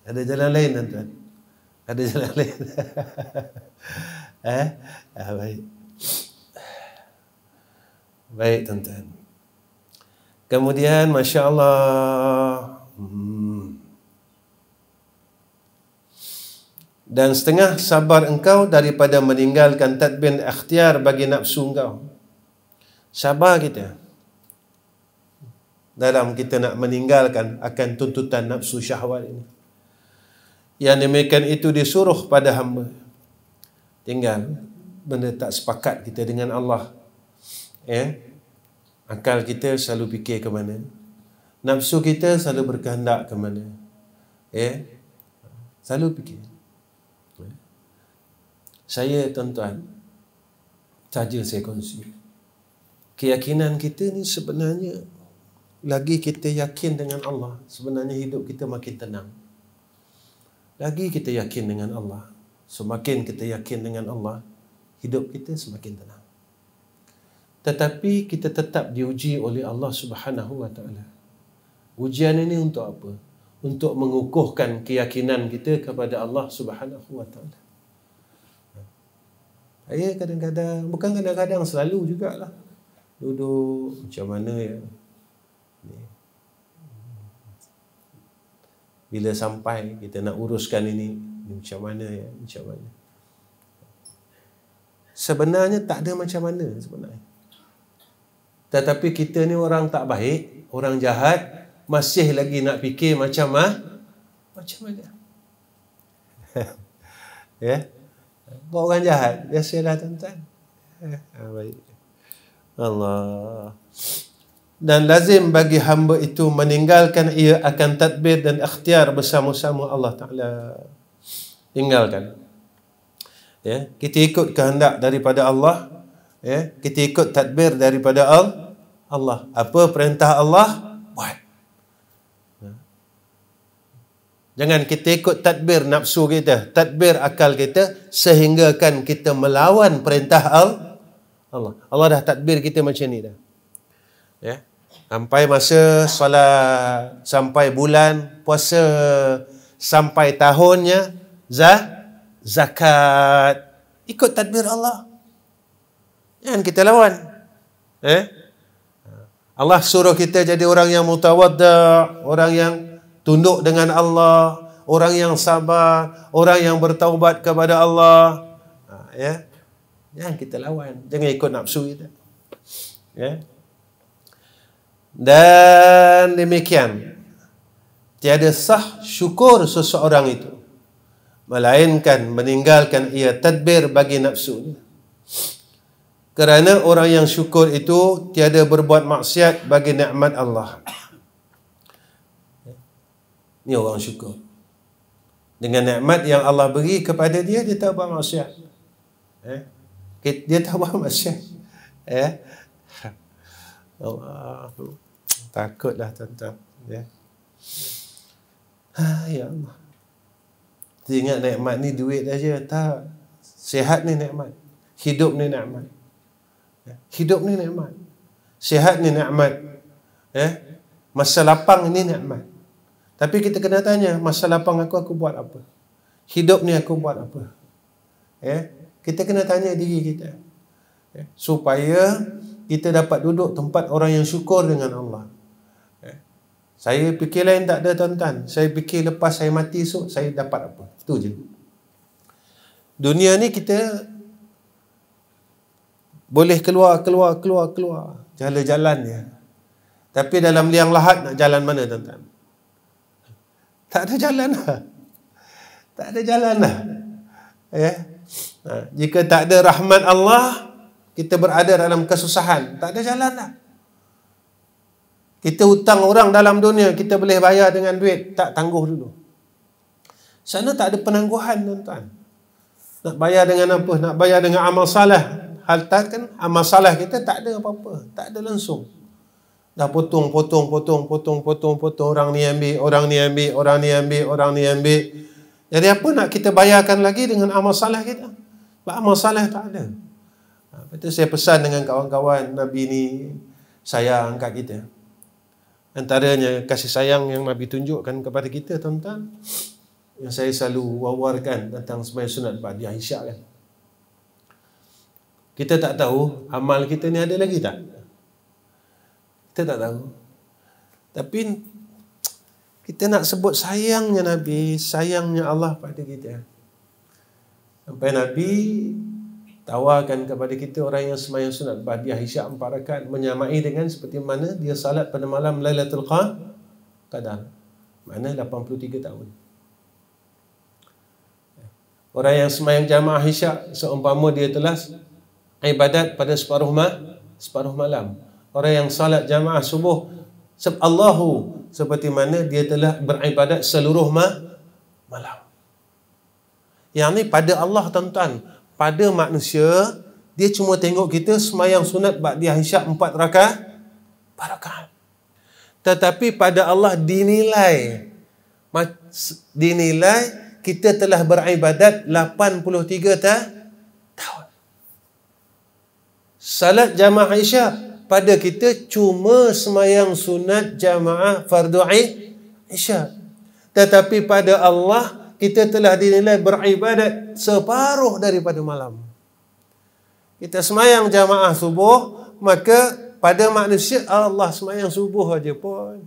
Ada jalan lain, tuan-tuan. Ada jalan lain. Baik. Baik, tuan-tuan. Kemudian, Masya Allah, dan setengah sabar engkau daripada meninggalkan tadbir ikhtiar bagi nafsu engkau. Sabar kita dalam kita nak meninggalkan akan tuntutan nafsu syahwat ini. Yang demikian itu disuruh pada hamba. Tinggal benda tak sepakat kita dengan Allah. Akal kita selalu fikir ke mana, nafsu kita selalu berkehendak ke mana. Selalu fikir. Saya, tuan-tuan, saja saya kongsi, keyakinan kita ni sebenarnya, lagi kita yakin dengan Allah, sebenarnya hidup kita makin tenang. Lagi kita yakin dengan Allah, semakin kita yakin dengan Allah, hidup kita semakin tenang. Tetapi kita tetap diuji oleh Allah Subhanahu wa Ta'ala. Ujian ini untuk apa? Untuk mengukuhkan keyakinan kita kepada Allah Subhanahu wa Ta'ala. Saya kadang-kadang, bukan kadang-kadang, selalu jugalah, duduk macam mana ya. Bila sampai kita nak uruskan ini macam mana ya, macam mana. Sebenarnya tak ada macam mana sebenarnya. Tetapi kita ni orang tak baik, orang jahat, masih lagi nak fikir macam mana. Kau orang jahat, biasalah, tuan-tuan. Baik. Allah. Dan lazim bagi hamba itu meninggalkan ia akan tadbir dan ikhtiar bersama-sama Allah Ta'ala. Tinggalkan. Kita ikut kehendak daripada Allah. Kita ikut tadbir daripada Allah. Apa perintah Allah, buat. Jangan kita ikut tadbir nafsu kita, tadbir akal kita, sehinggakan kita melawan perintah Allah. Allah dah tadbir kita macam ni dah. Ya. Sampai masa solat, sampai bulan puasa, sampai tahunnya zakat. Ikut tadbir Allah. Jangan kita lawan. Allah suruh kita jadi orang yang mutawadda', orang yang tunduk dengan Allah, orang yang sabar, orang yang bertaubat kepada Allah. Ya. Jangan kita lawan. Jangan ikut nafsu kita. Ya. Dan demikian, tiada sah syukur seseorang itu, melainkan meninggalkan ia tadbir bagi nafsunya. Kerana orang yang syukur itu tiada berbuat maksiat bagi nikmat Allah. Ini orang syukur. Dengan nikmat yang Allah beri kepada dia, dia tak buat maksiat. Dia tak buat maksiat. Allah, takutlah tuan-tuan. Ya. Ya Allah. Dia ingat nikmat ni duit aja. Tak. Sihat ni nikmat. Hidup ni nikmat. Hidup ni nikmat. Sihat ni nikmat. Masa lapang ni nikmat. Tapi kita kena tanya, masa lapang aku buat apa? Hidup ni aku buat apa? Kita kena tanya diri kita. Supaya kita dapat duduk tempat orang yang syukur dengan Allah. Saya fikir lain tak ada tuan-tuan. Saya fikir lepas saya mati esok, saya dapat apa? Itu je. Dunia ni kita boleh keluar. Jalan-jalan je. Tapi dalam liang lahat nak jalan mana tuan-tuan? Tak ada jalan lah. Tak ada jalan lah. Jika tak ada rahmat Allah, kita berada dalam kesusahan. Tak ada jalan lah. Kita hutang orang dalam dunia, kita boleh bayar dengan duit, tak tangguh dulu. Sana tak ada penangguhan tuan-tuan. Nak bayar dengan apa? Nak bayar dengan amal salah. Haltan kan amal salah kita tak ada apa-apa. Tak ada langsung. Dah potong. Orang ni ambil, orang ni ambil. Jadi apa nak kita bayarkan lagi dengan amal salah kita? Amal salah tak ada. Betul, saya pesan dengan kawan-kawan, Nabi ni sayang kat kita. Antaranya kasih sayang yang Nabi tunjukkan kepada kita tuan-tuan, yang saya selalu wawarkan tentang sembahyang sunat ba'da isyak kan. Kita tak tahu amal kita ni ada lagi tak? Kita tak tahu. Tapi kita nak sebut sayangnya Nabi, sayangnya Allah pada kita. Sampai Nabi tawarkan kepada kita orang yang sembahyang sunat ba'da isyak 4 rakaat menyamai dengan seperti mana dia salat pada malam Lailatul Qadar. Mana 83 tahun. Orang yang sembahyang jamaah isyak seumpama dia telah ibadat pada separuh malam. Orang yang salat jamaah subuh Allahu seperti mana dia telah beribadat seluruh malam. Yang ni pada Allah tuan-tuan. Pada manusia, dia cuma tengok kita sembahyang sunat ba'da isyak 4 rakaat. Tetapi pada Allah dinilai kita telah beribadat 83 tahun. Salat jamaah isyak pada kita cuma sembahyang sunat jamaah fardu isyak. Tetapi pada Allah kita telah dinilai beribadat separuh daripada malam. Kita sembahyang jamaah subuh, maka pada manusia Allah sembahyang subuh aja pun.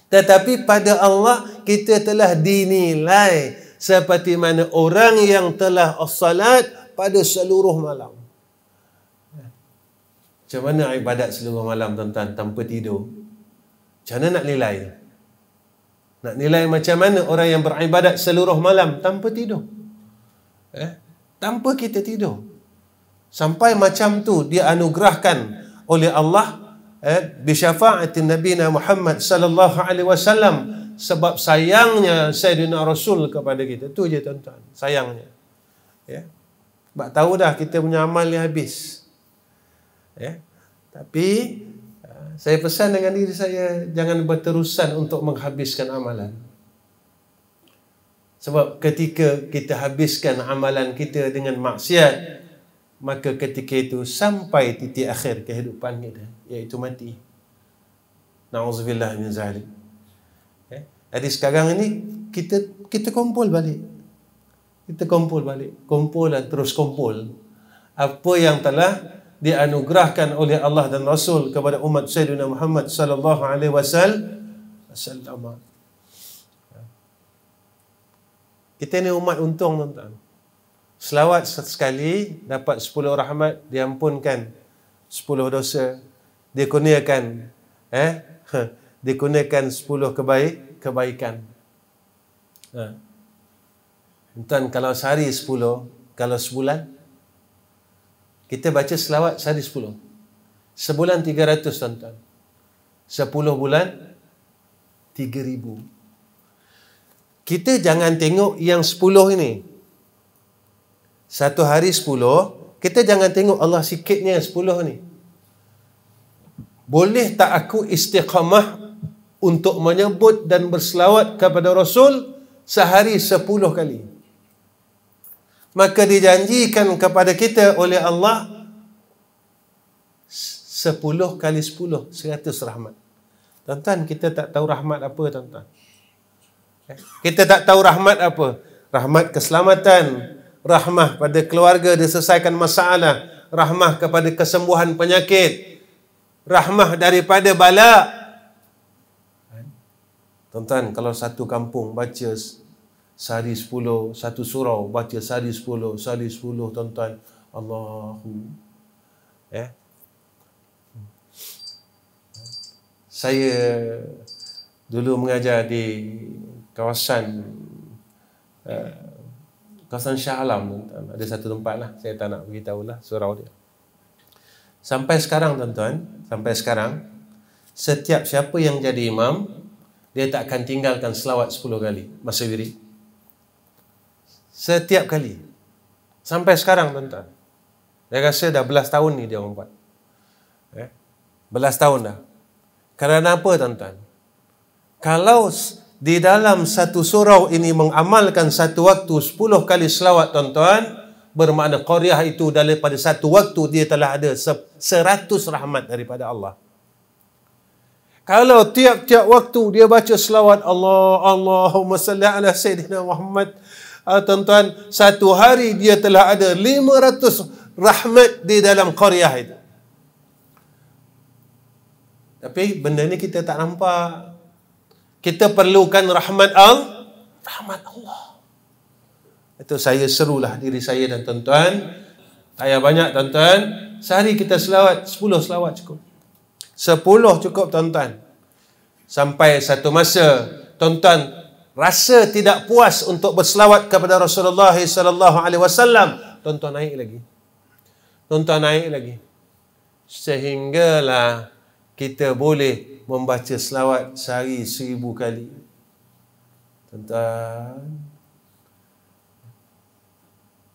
Tetapi pada Allah kita telah dinilai seperti mana orang yang telah as-salat pada seluruh malam. Macam mana ibadat seluruh malam tuan-tuan tanpa tidur? Macam mana nak nilai? Nak nilai macam mana orang yang beribadat seluruh malam tanpa tidur? Tanpa kita tidur. Sampai macam tu dia anugerahkan oleh Allah bi syafa'atin nabiyina Muhammad sallallahu alaihi wasallam, sebab sayangnya Sayyidina Rasul kepada kita. Tu je tuan-tuan, sayangnya. Sebab tahu dah kita punya amal ni habis. Tapi saya pesan dengan diri saya, jangan berterusan untuk menghabiskan amalan. Sebab ketika kita habiskan amalan kita dengan maksiat, maka ketika itu sampai titik akhir kehidupan kita, iaitu mati. Na'udzubillah min zalik. Jadi sekarang ini kita kumpul balik. Kita kumpul balik. Kumpul dan terus kumpul. Apa yang telah dianugerahkan oleh Allah dan Rasul kepada umat Sayyidina Muhammad sallallahu alaihi wasallam. Kita ni umat untung, tuan-tuan. Selawat sekali dapat 10 rahmat, diampunkan 10 dosa, dikurniakan dikurniakan 10 kebaikan. Tuan, kalau sehari 10, kalau sebulan kita baca selawat sehari 10. Sebulan 300, tuan-tuan. 10 bulan 3,000. Kita jangan tengok yang 10 ini. Satu hari 10, kita jangan tengok Allah sikitnya 10 ni. Boleh tak aku istiqamah untuk menyebut dan berselawat kepada Rasul sehari 10 kali? Maka dijanjikan kepada kita oleh Allah 10 kali 10, 100 rahmat. Tuan-tuan, kita tak tahu rahmat apa, tuan-tuan. Kita tak tahu rahmat apa. Rahmat keselamatan, rahmah pada keluarga diselesaikan masalah, rahmah kepada kesembuhan penyakit, rahmah daripada bala. Tuan-tuan, kalau satu kampung baca sehari 10, satu surau baca sehari 10, sehari 10, tuan-tuan, Allahu. Saya dulu mengajar di kawasan Shah Alam, tuan-tuan. Ada satu tempat lah, saya tak nak beritahu lah surau dia. Sampai sekarang, tuan-tuan, sampai sekarang, setiap siapa yang jadi imam, dia tak akan tinggalkan selawat 10 kali masa wirid. Setiap kali. Sampai sekarang, tuan-tuan. Saya rasa dah belas tahun ni dia orang buat. Belas tahun dah. Kerana apa, tuan-tuan? Kalau di dalam satu surau ini mengamalkan satu waktu 10 kali selawat, tuan-tuan, bermakna qaryah itu daripada satu waktu dia telah ada 100 rahmat daripada Allah. Kalau tiap-tiap waktu dia baca selawat Allahumma salli ala Sayyidina Muhammad, tuan-tuan, satu hari dia telah ada 500 rahmat di dalam qaryah itu. Tapi benda ni kita tak nampak. Kita perlukan rahmat Allah. Itu saya serulah diri saya dan tuan-tuan. Tak payah banyak, tuan-tuan. Sehari kita selawat, 10 selawat cukup. 10 cukup, tuan-tuan. Sampai satu masa, tuan-tuan rasa tidak puas untuk berselawat kepada Rasulullah sallallahu alaihi wasallam. Tuan-tuan naik lagi. Tuan-tuan naik lagi. Sehinggalah kita boleh membaca selawat sehari 1000 kali. Tuan-tuan,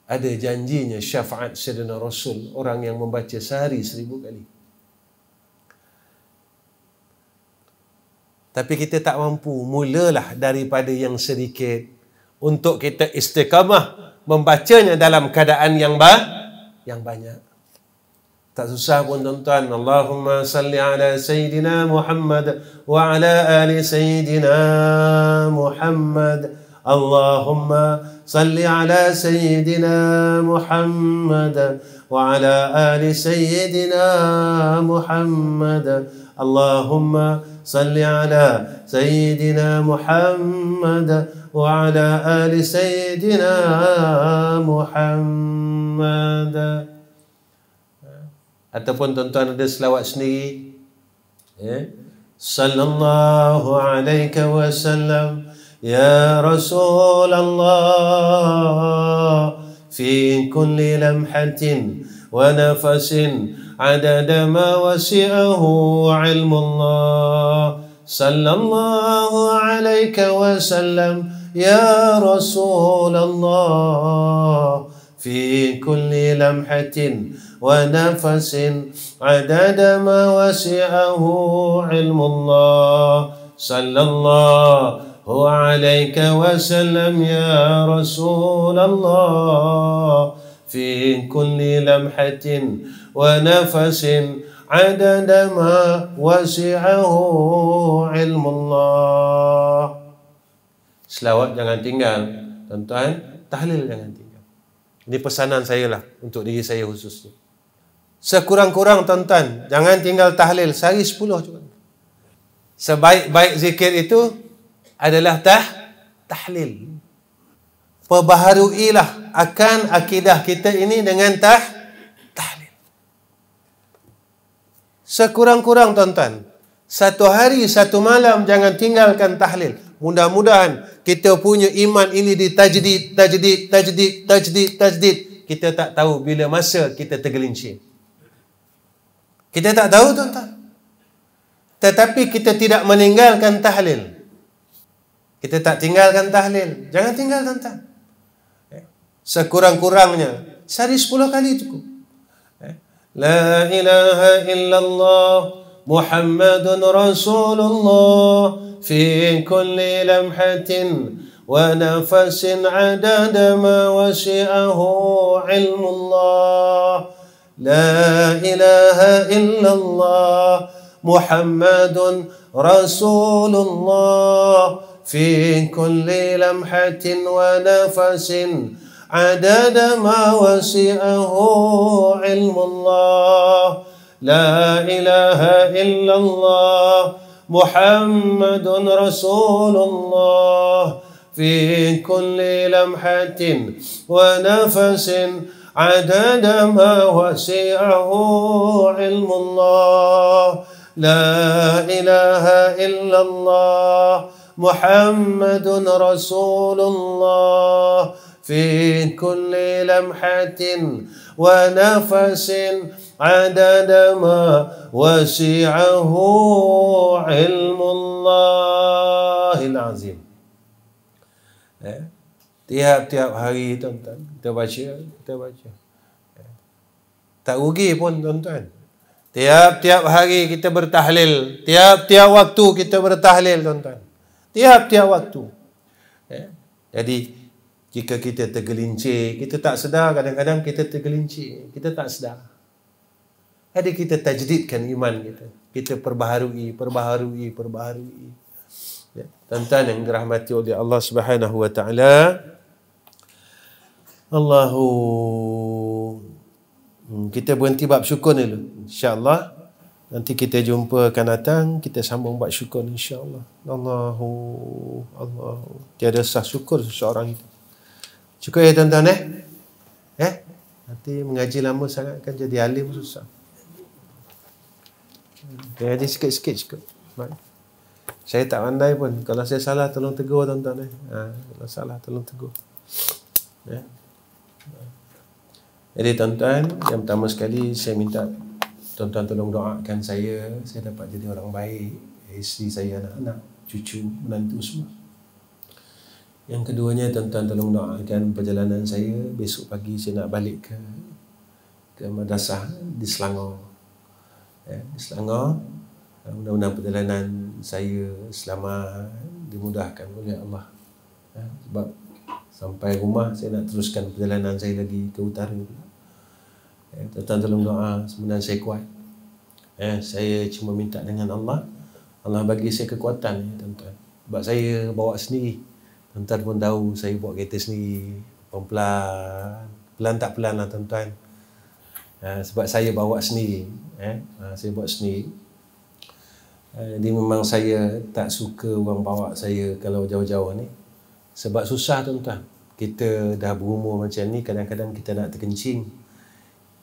ada janjinya syafaat Sayyidina Rasul, orang yang membaca sehari 1000 kali. Tapi kita tak mampu. Mulalah daripada yang sedikit untuk kita istiqamah membacanya dalam keadaan yang banyak. Tak susah pun, tuan-tuan. Allahumma salli ala Sayyidina Muhammad wa ala ali Sayyidina Muhammad. Allahumma salli ala Sayyidina Muhammad wa ala ali Sayyidina Muhammad. Allahumma salli ala Sayyidina Muhammad wa ala ali Sayyidina Muhammad. Ataupun tuan-tuan ada selawat sendiri. Sallallahu alaihi wasallam ya Rasulullah fi kulli lamhatin wa nafasin adada ma wasi'ahu ilmullah. Sallallahu alaihi wasallam ya Rasulullah fi kulli lamhatin ونفس عدد ما وسعه علم الله. صلى الله عليك وسلم يا رسول الله في كل لمحة ونفس عدد ما وسعه علم الله. Selawat jangan tinggal, tuan-tuan. Tahlil jangan tinggal. Ini pesanan saya lah untuk diri saya khususnya. Sekurang-kurang tuan-tuan, jangan tinggal tahlil. Sehari 10 juga. Sebaik-baik zikir itu adalah tahlil. Perbaharuilah akan akidah kita ini dengan tahlil. Sekurang-kurang tuan-tuan, satu hari, satu malam jangan tinggalkan tahlil. Mudah-mudahan kita punya iman ini ditajdid. Kita tak tahu bila masa kita tergelincir. Kita tak tahu tuan-tuan. Tetapi kita tidak meninggalkan tahlil. Kita tak tinggalkan tahlil. Jangan tinggal tuan-tuan. Sekurang-kurangnya sehari 10 kali cukup. La ilaha illallah Muhammadun Rasulullah fi kulli lamhatin wa nafasin adada ma wasi'ahu ilmullah. La ilaha illallah Muhammadun Rasulullah fi kulli lamhatin wa nafasin adada ma wasi'ahu ilmullah. La ilaha illallah Muhammadun Rasulullah fi kulli lamhatin wa nafasin adada ma wasi'ahu ilmullah. La ilaha illallah Muhammadun Rasulullah fi kulli lamhatin wa nafasin adada ma wasi'ahu ilmullahil azim. Tiap-tiap hari tuan-tuan kita baca. Tak rugi pun tuan-tuan. Tiap-tiap hari kita bertahlil, tiap-tiap waktu kita bertahlil tuan-tuan. Tiap-tiap waktu. Jadi jika kita tergelincir, kita tak sedar, kadang-kadang kita tergelincir, kita tak sedar. Jadi kita tajdidkan iman kita. Kita perbaharui. Tuan-tuan yang dirahmati oleh Allah Subhanahu wa taala. Kita berhenti bab syukur dulu. InsyaAllah nanti kita jumpa akan datang, kita sambung bab syukur insyaAllah. Allah. Tiada sah syukur seseorang itu. Cukup ya tuan-tuan nanti mengaji lama sangat kan jadi alim susah. Mengaji sikit-sikit cukup. Baik. Saya tak pandai pun. Kalau saya salah tolong tegur tuan-tuan kalau salah tolong tegur. Jadi tuan-tuan, yang pertama sekali saya minta tuan-tuan tolong doakan saya dapat jadi orang baik, isteri saya, anak-anak, cucu, menantu semua. Yang keduanya tuan-tuan tolong doakan perjalanan saya besok pagi saya nak balik ke madrasah di Selangor. Di Selangor, mudah-mudahan perjalanan saya selamat, dimudahkan oleh Allah. Sebab sampai rumah saya nak teruskan perjalanan saya lagi ke utara. Tuan-tuan tolong doa, sebenarnya saya kuat. Saya cuma minta dengan Allah bagi saya kekuatan tuan-tuan. Sebab saya bawa sendiri. Tuan-tuan pun tahu saya bawa kereta sendiri, pelan tak pelan lah tuan-tuan. Sebab saya bawa sendiri. Saya bawa sendiri. Jadi memang saya tak suka orang bawa saya kalau jauh-jauh ni. Sebab susah tuan-tuan. Kita dah berumur macam ni, kadang-kadang kita nak terkencing.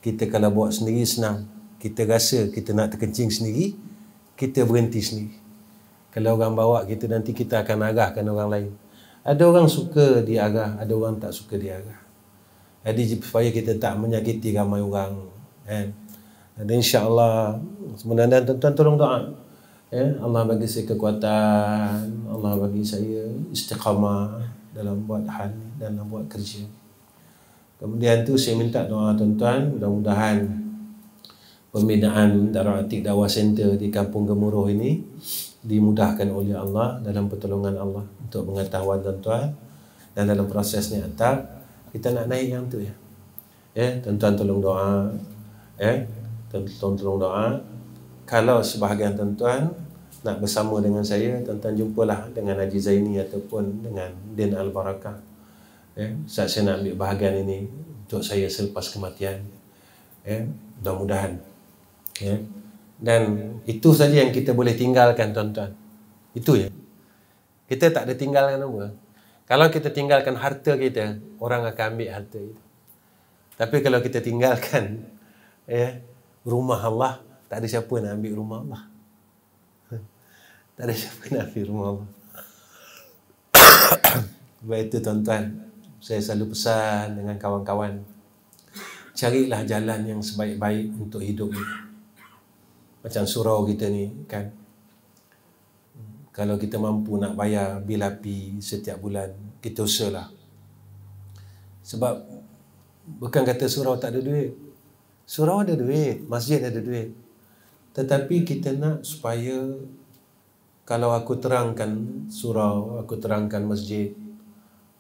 Kita kalau bawa sendiri senang. Kita rasa kita nak terkencing sendiri, kita berhenti sendiri. Kalau orang bawa kita, nanti kita akan arahkan orang lain. Ada orang suka diarah, ada orang tak suka diarah. Jadi supaya kita tak menyakiti ramai orang. Dan insya-Allah, sebenarnya tuan-tuan tolong doa. Allah bagi saya kekuatan, Allah bagi saya istiqamah dalam buat hal ni, dalam buat kerja. Kemudian tu saya minta doa tuan-tuan, mudah-mudahan pembinaan Darul Atik Dawah Center di Kampung Gemuruh ini dimudahkan oleh Allah dalam pertolongan Allah untuk pengetahuan tuan-tuan, dan dalam prosesnya atap kita nak naik yang tu ya. Tuan-tuan tolong doa, tolong doa. Kalau sebahagian tuan-tuan nak bersama dengan saya, tuan-tuan jumpalah dengan Haji Zaini ataupun dengan Din Al-Barakah. Saat saya nak ambil bahagian ini untuk saya selepas kematian. Mudah-mudahan. Dan itu saja yang kita boleh tinggalkan tuan-tuan. Itu ya. Kita tak ada tinggalkan apa. Kalau kita tinggalkan harta kita, orang akan ambil harta itu. Tapi kalau kita tinggalkan rumah Allah, tak ada siapa nak ambil rumah Allah. Tak ada siapa nak ambil rumah Allah. Sebab itu tuan-tuan, saya selalu pesan dengan kawan-kawan, carilah jalan yang sebaik-baik untuk hidup ini. Macam surau kita ni kan, kalau kita mampu nak bayar bil api setiap bulan, kita usahalah. Sebab bukan kata surau tak ada duit. Surau ada duit, masjid ada duit. Tetapi kita nak supaya kalau aku terangkan surau, aku terangkan masjid,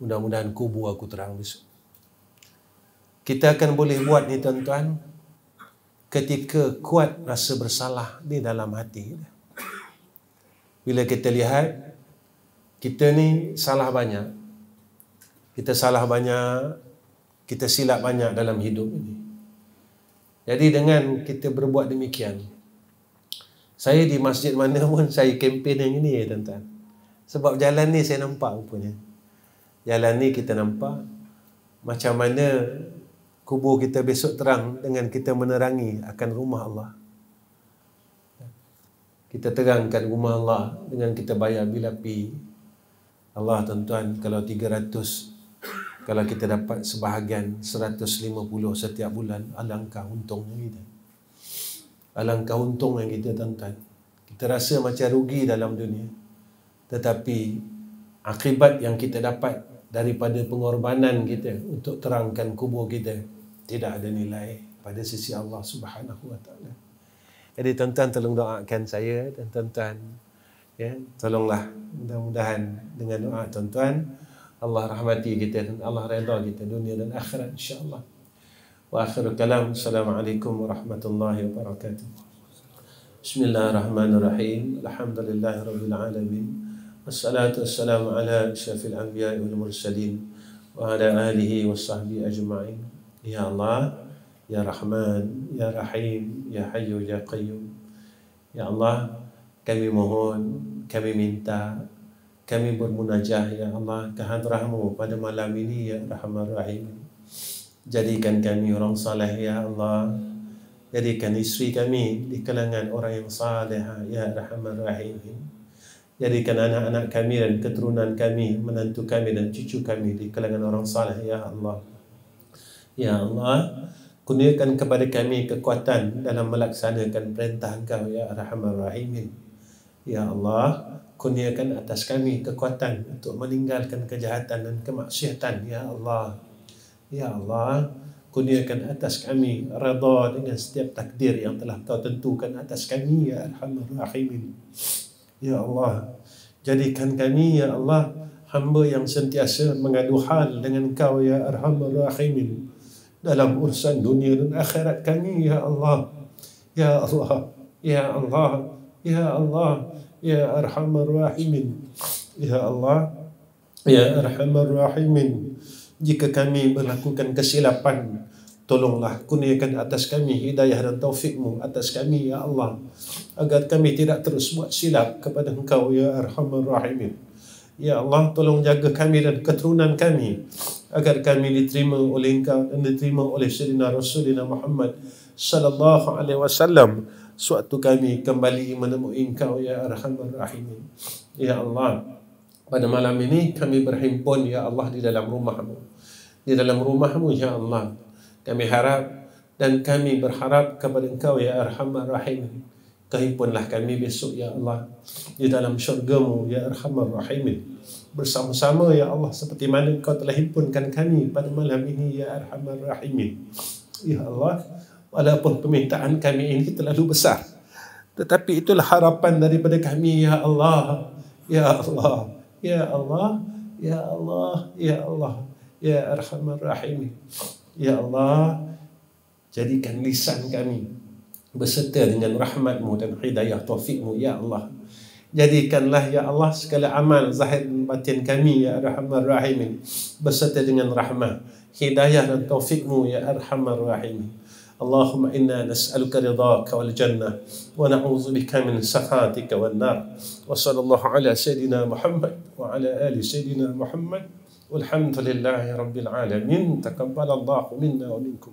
mudah-mudahan kubur aku terang besok. Kita akan boleh buat ni tuan-tuan ketika kuat rasa bersalah di dalam hati kita. Bila kita lihat kita ni salah banyak, kita salah banyak, kita silap banyak dalam hidup ini. Jadi dengan kita berbuat demikian, saya di masjid mana pun saya kempen yang ini ya tuan-tuan. Sebab jalan ni saya nampak rupanya. Jalan ni kita nampak macam mana kubur kita besok terang dengan kita menerangi akan rumah Allah. Kita terangkan rumah Allah dengan kita bayar bil api. Allah tuan-tuan, kalau 300, kalau kita dapat sebahagian 150 setiap bulan, alangkah untungnya kita. Alangkah untungnya kita tuan-tuan. Kita rasa macam rugi dalam dunia. Tetapi akibat yang kita dapat daripada pengorbanan kita untuk terangkan kubur kita tidak ada nilai pada sisi Allah Subhanahu Wa Taala. Jadi tuan-tuan tolong doakan saya dan tuan-tuan, tolonglah, mudah-mudahan dengan doa tuan-tuan Allah rahmati kita dan Allah redha kita dunia dan akhirat insya-Allah. Wa akhiru kalam, assalamualaikum warahmatullahi wabarakatuh. Bismillahirrahmanirrahim. Alhamdulillahirabbil alamin. Wassalatu wassalamu ala asyrafil anbiya'i wal mursalin wa ala alihi washabbihi ajma'in. Ya Allah, Ya Rahman, Ya Rahim, Ya Hayyu, Ya Qayyum. Ya Allah, kami mohon, kami minta, kami bermunajah Ya Allah ke hadrah-Mu pada malam ini Ya Rahman Rahim. Jadikan kami orang saleh Ya Allah. Jadikan isteri kami di kalangan orang yang saleh Ya Rahman Rahim. Jadikan anak-anak kami dan keturunan kami, menantu kami dan cucu kami di kalangan orang saleh Ya Allah. Ya Allah, kurniakan kepada kami kekuatan dalam melaksanakan perintah Engkau Ya Arhamar Rahimin. Ya Allah, kurniakan atas kami kekuatan untuk meninggalkan kejahatan dan kemaksiatan Ya Allah. Ya Allah, kurniakan atas kami redha dengan setiap takdir yang telah Kau tentukan atas kami Ya Arhamar Rahimin. Ya Allah, jadikan kami Ya Allah hamba yang sentiasa mengadu hal dengan Kau Ya Arhamar Rahimin dalam urusan dunia dan akhirat kami Ya Allah. Ya Allah, Ya Allah, Ya Allah, Ya Arhamar Rahimin. Ya Allah, Ya Arhamar Rahimin. Jika kami melakukan kesilapan, tolonglah kurniakan atas kami hidayah dan taufik-Mu atas kami Ya Allah, agar kami tidak terus buat silap kepada Engkau Ya Arhamar Rahimin. Ya Allah, tolong jaga kami dan keturunan kami agar kami diterima oleh Engkau dan diterima oleh Sayyidina Rasulina Muhammad sallallahu alaihi wasallam suatu kami kembali menemui Engkau Ya Arhamar Rahimin. Ya Allah, pada malam ini kami berhimpun Ya Allah di dalam rumah-Mu. Di dalam rumah-Mu Ya Allah, kami harap dan kami berharap kepada Engkau Ya Arhamar Rahimin. Kehimpunlah kami besok Ya Allah di dalam syurga-Mu Ya Arhamar Rahimin, bersama-sama Ya Allah seperti mana Engkau telah himpunkan kami pada malam ini Ya Arhamar Rahimin. Ya Allah, Walaupun permintaan kami ini terlalu besar, tetapi itulah harapan daripada kami, ya Allah, ya Allah, ya Allah, ya Allah, ya Allah, ya Arhamar Rahimin. Ya Allah, jadikan lisan kami berserta dengan rahmat-Mu dan hidayah taufik-Mu, ya Allah. Jadikanlah, ya Allah, segala amal zahir dan batin kami, ya Arhamar Rahimin, berserta dengan rahmat, hidayah dan taufik-Mu, ya Arhamar Rahimin. Allahumma inna nas'aluka ridhaka wal jannah wa na'udzu bika min sakhatika wan nar. Wa sallallahu ala sayyidina Muhammad wa ala ali sayyidina Muhammad. Walhamdulillahi rabbil alamin. Taqabbalallahu minna wa minkum.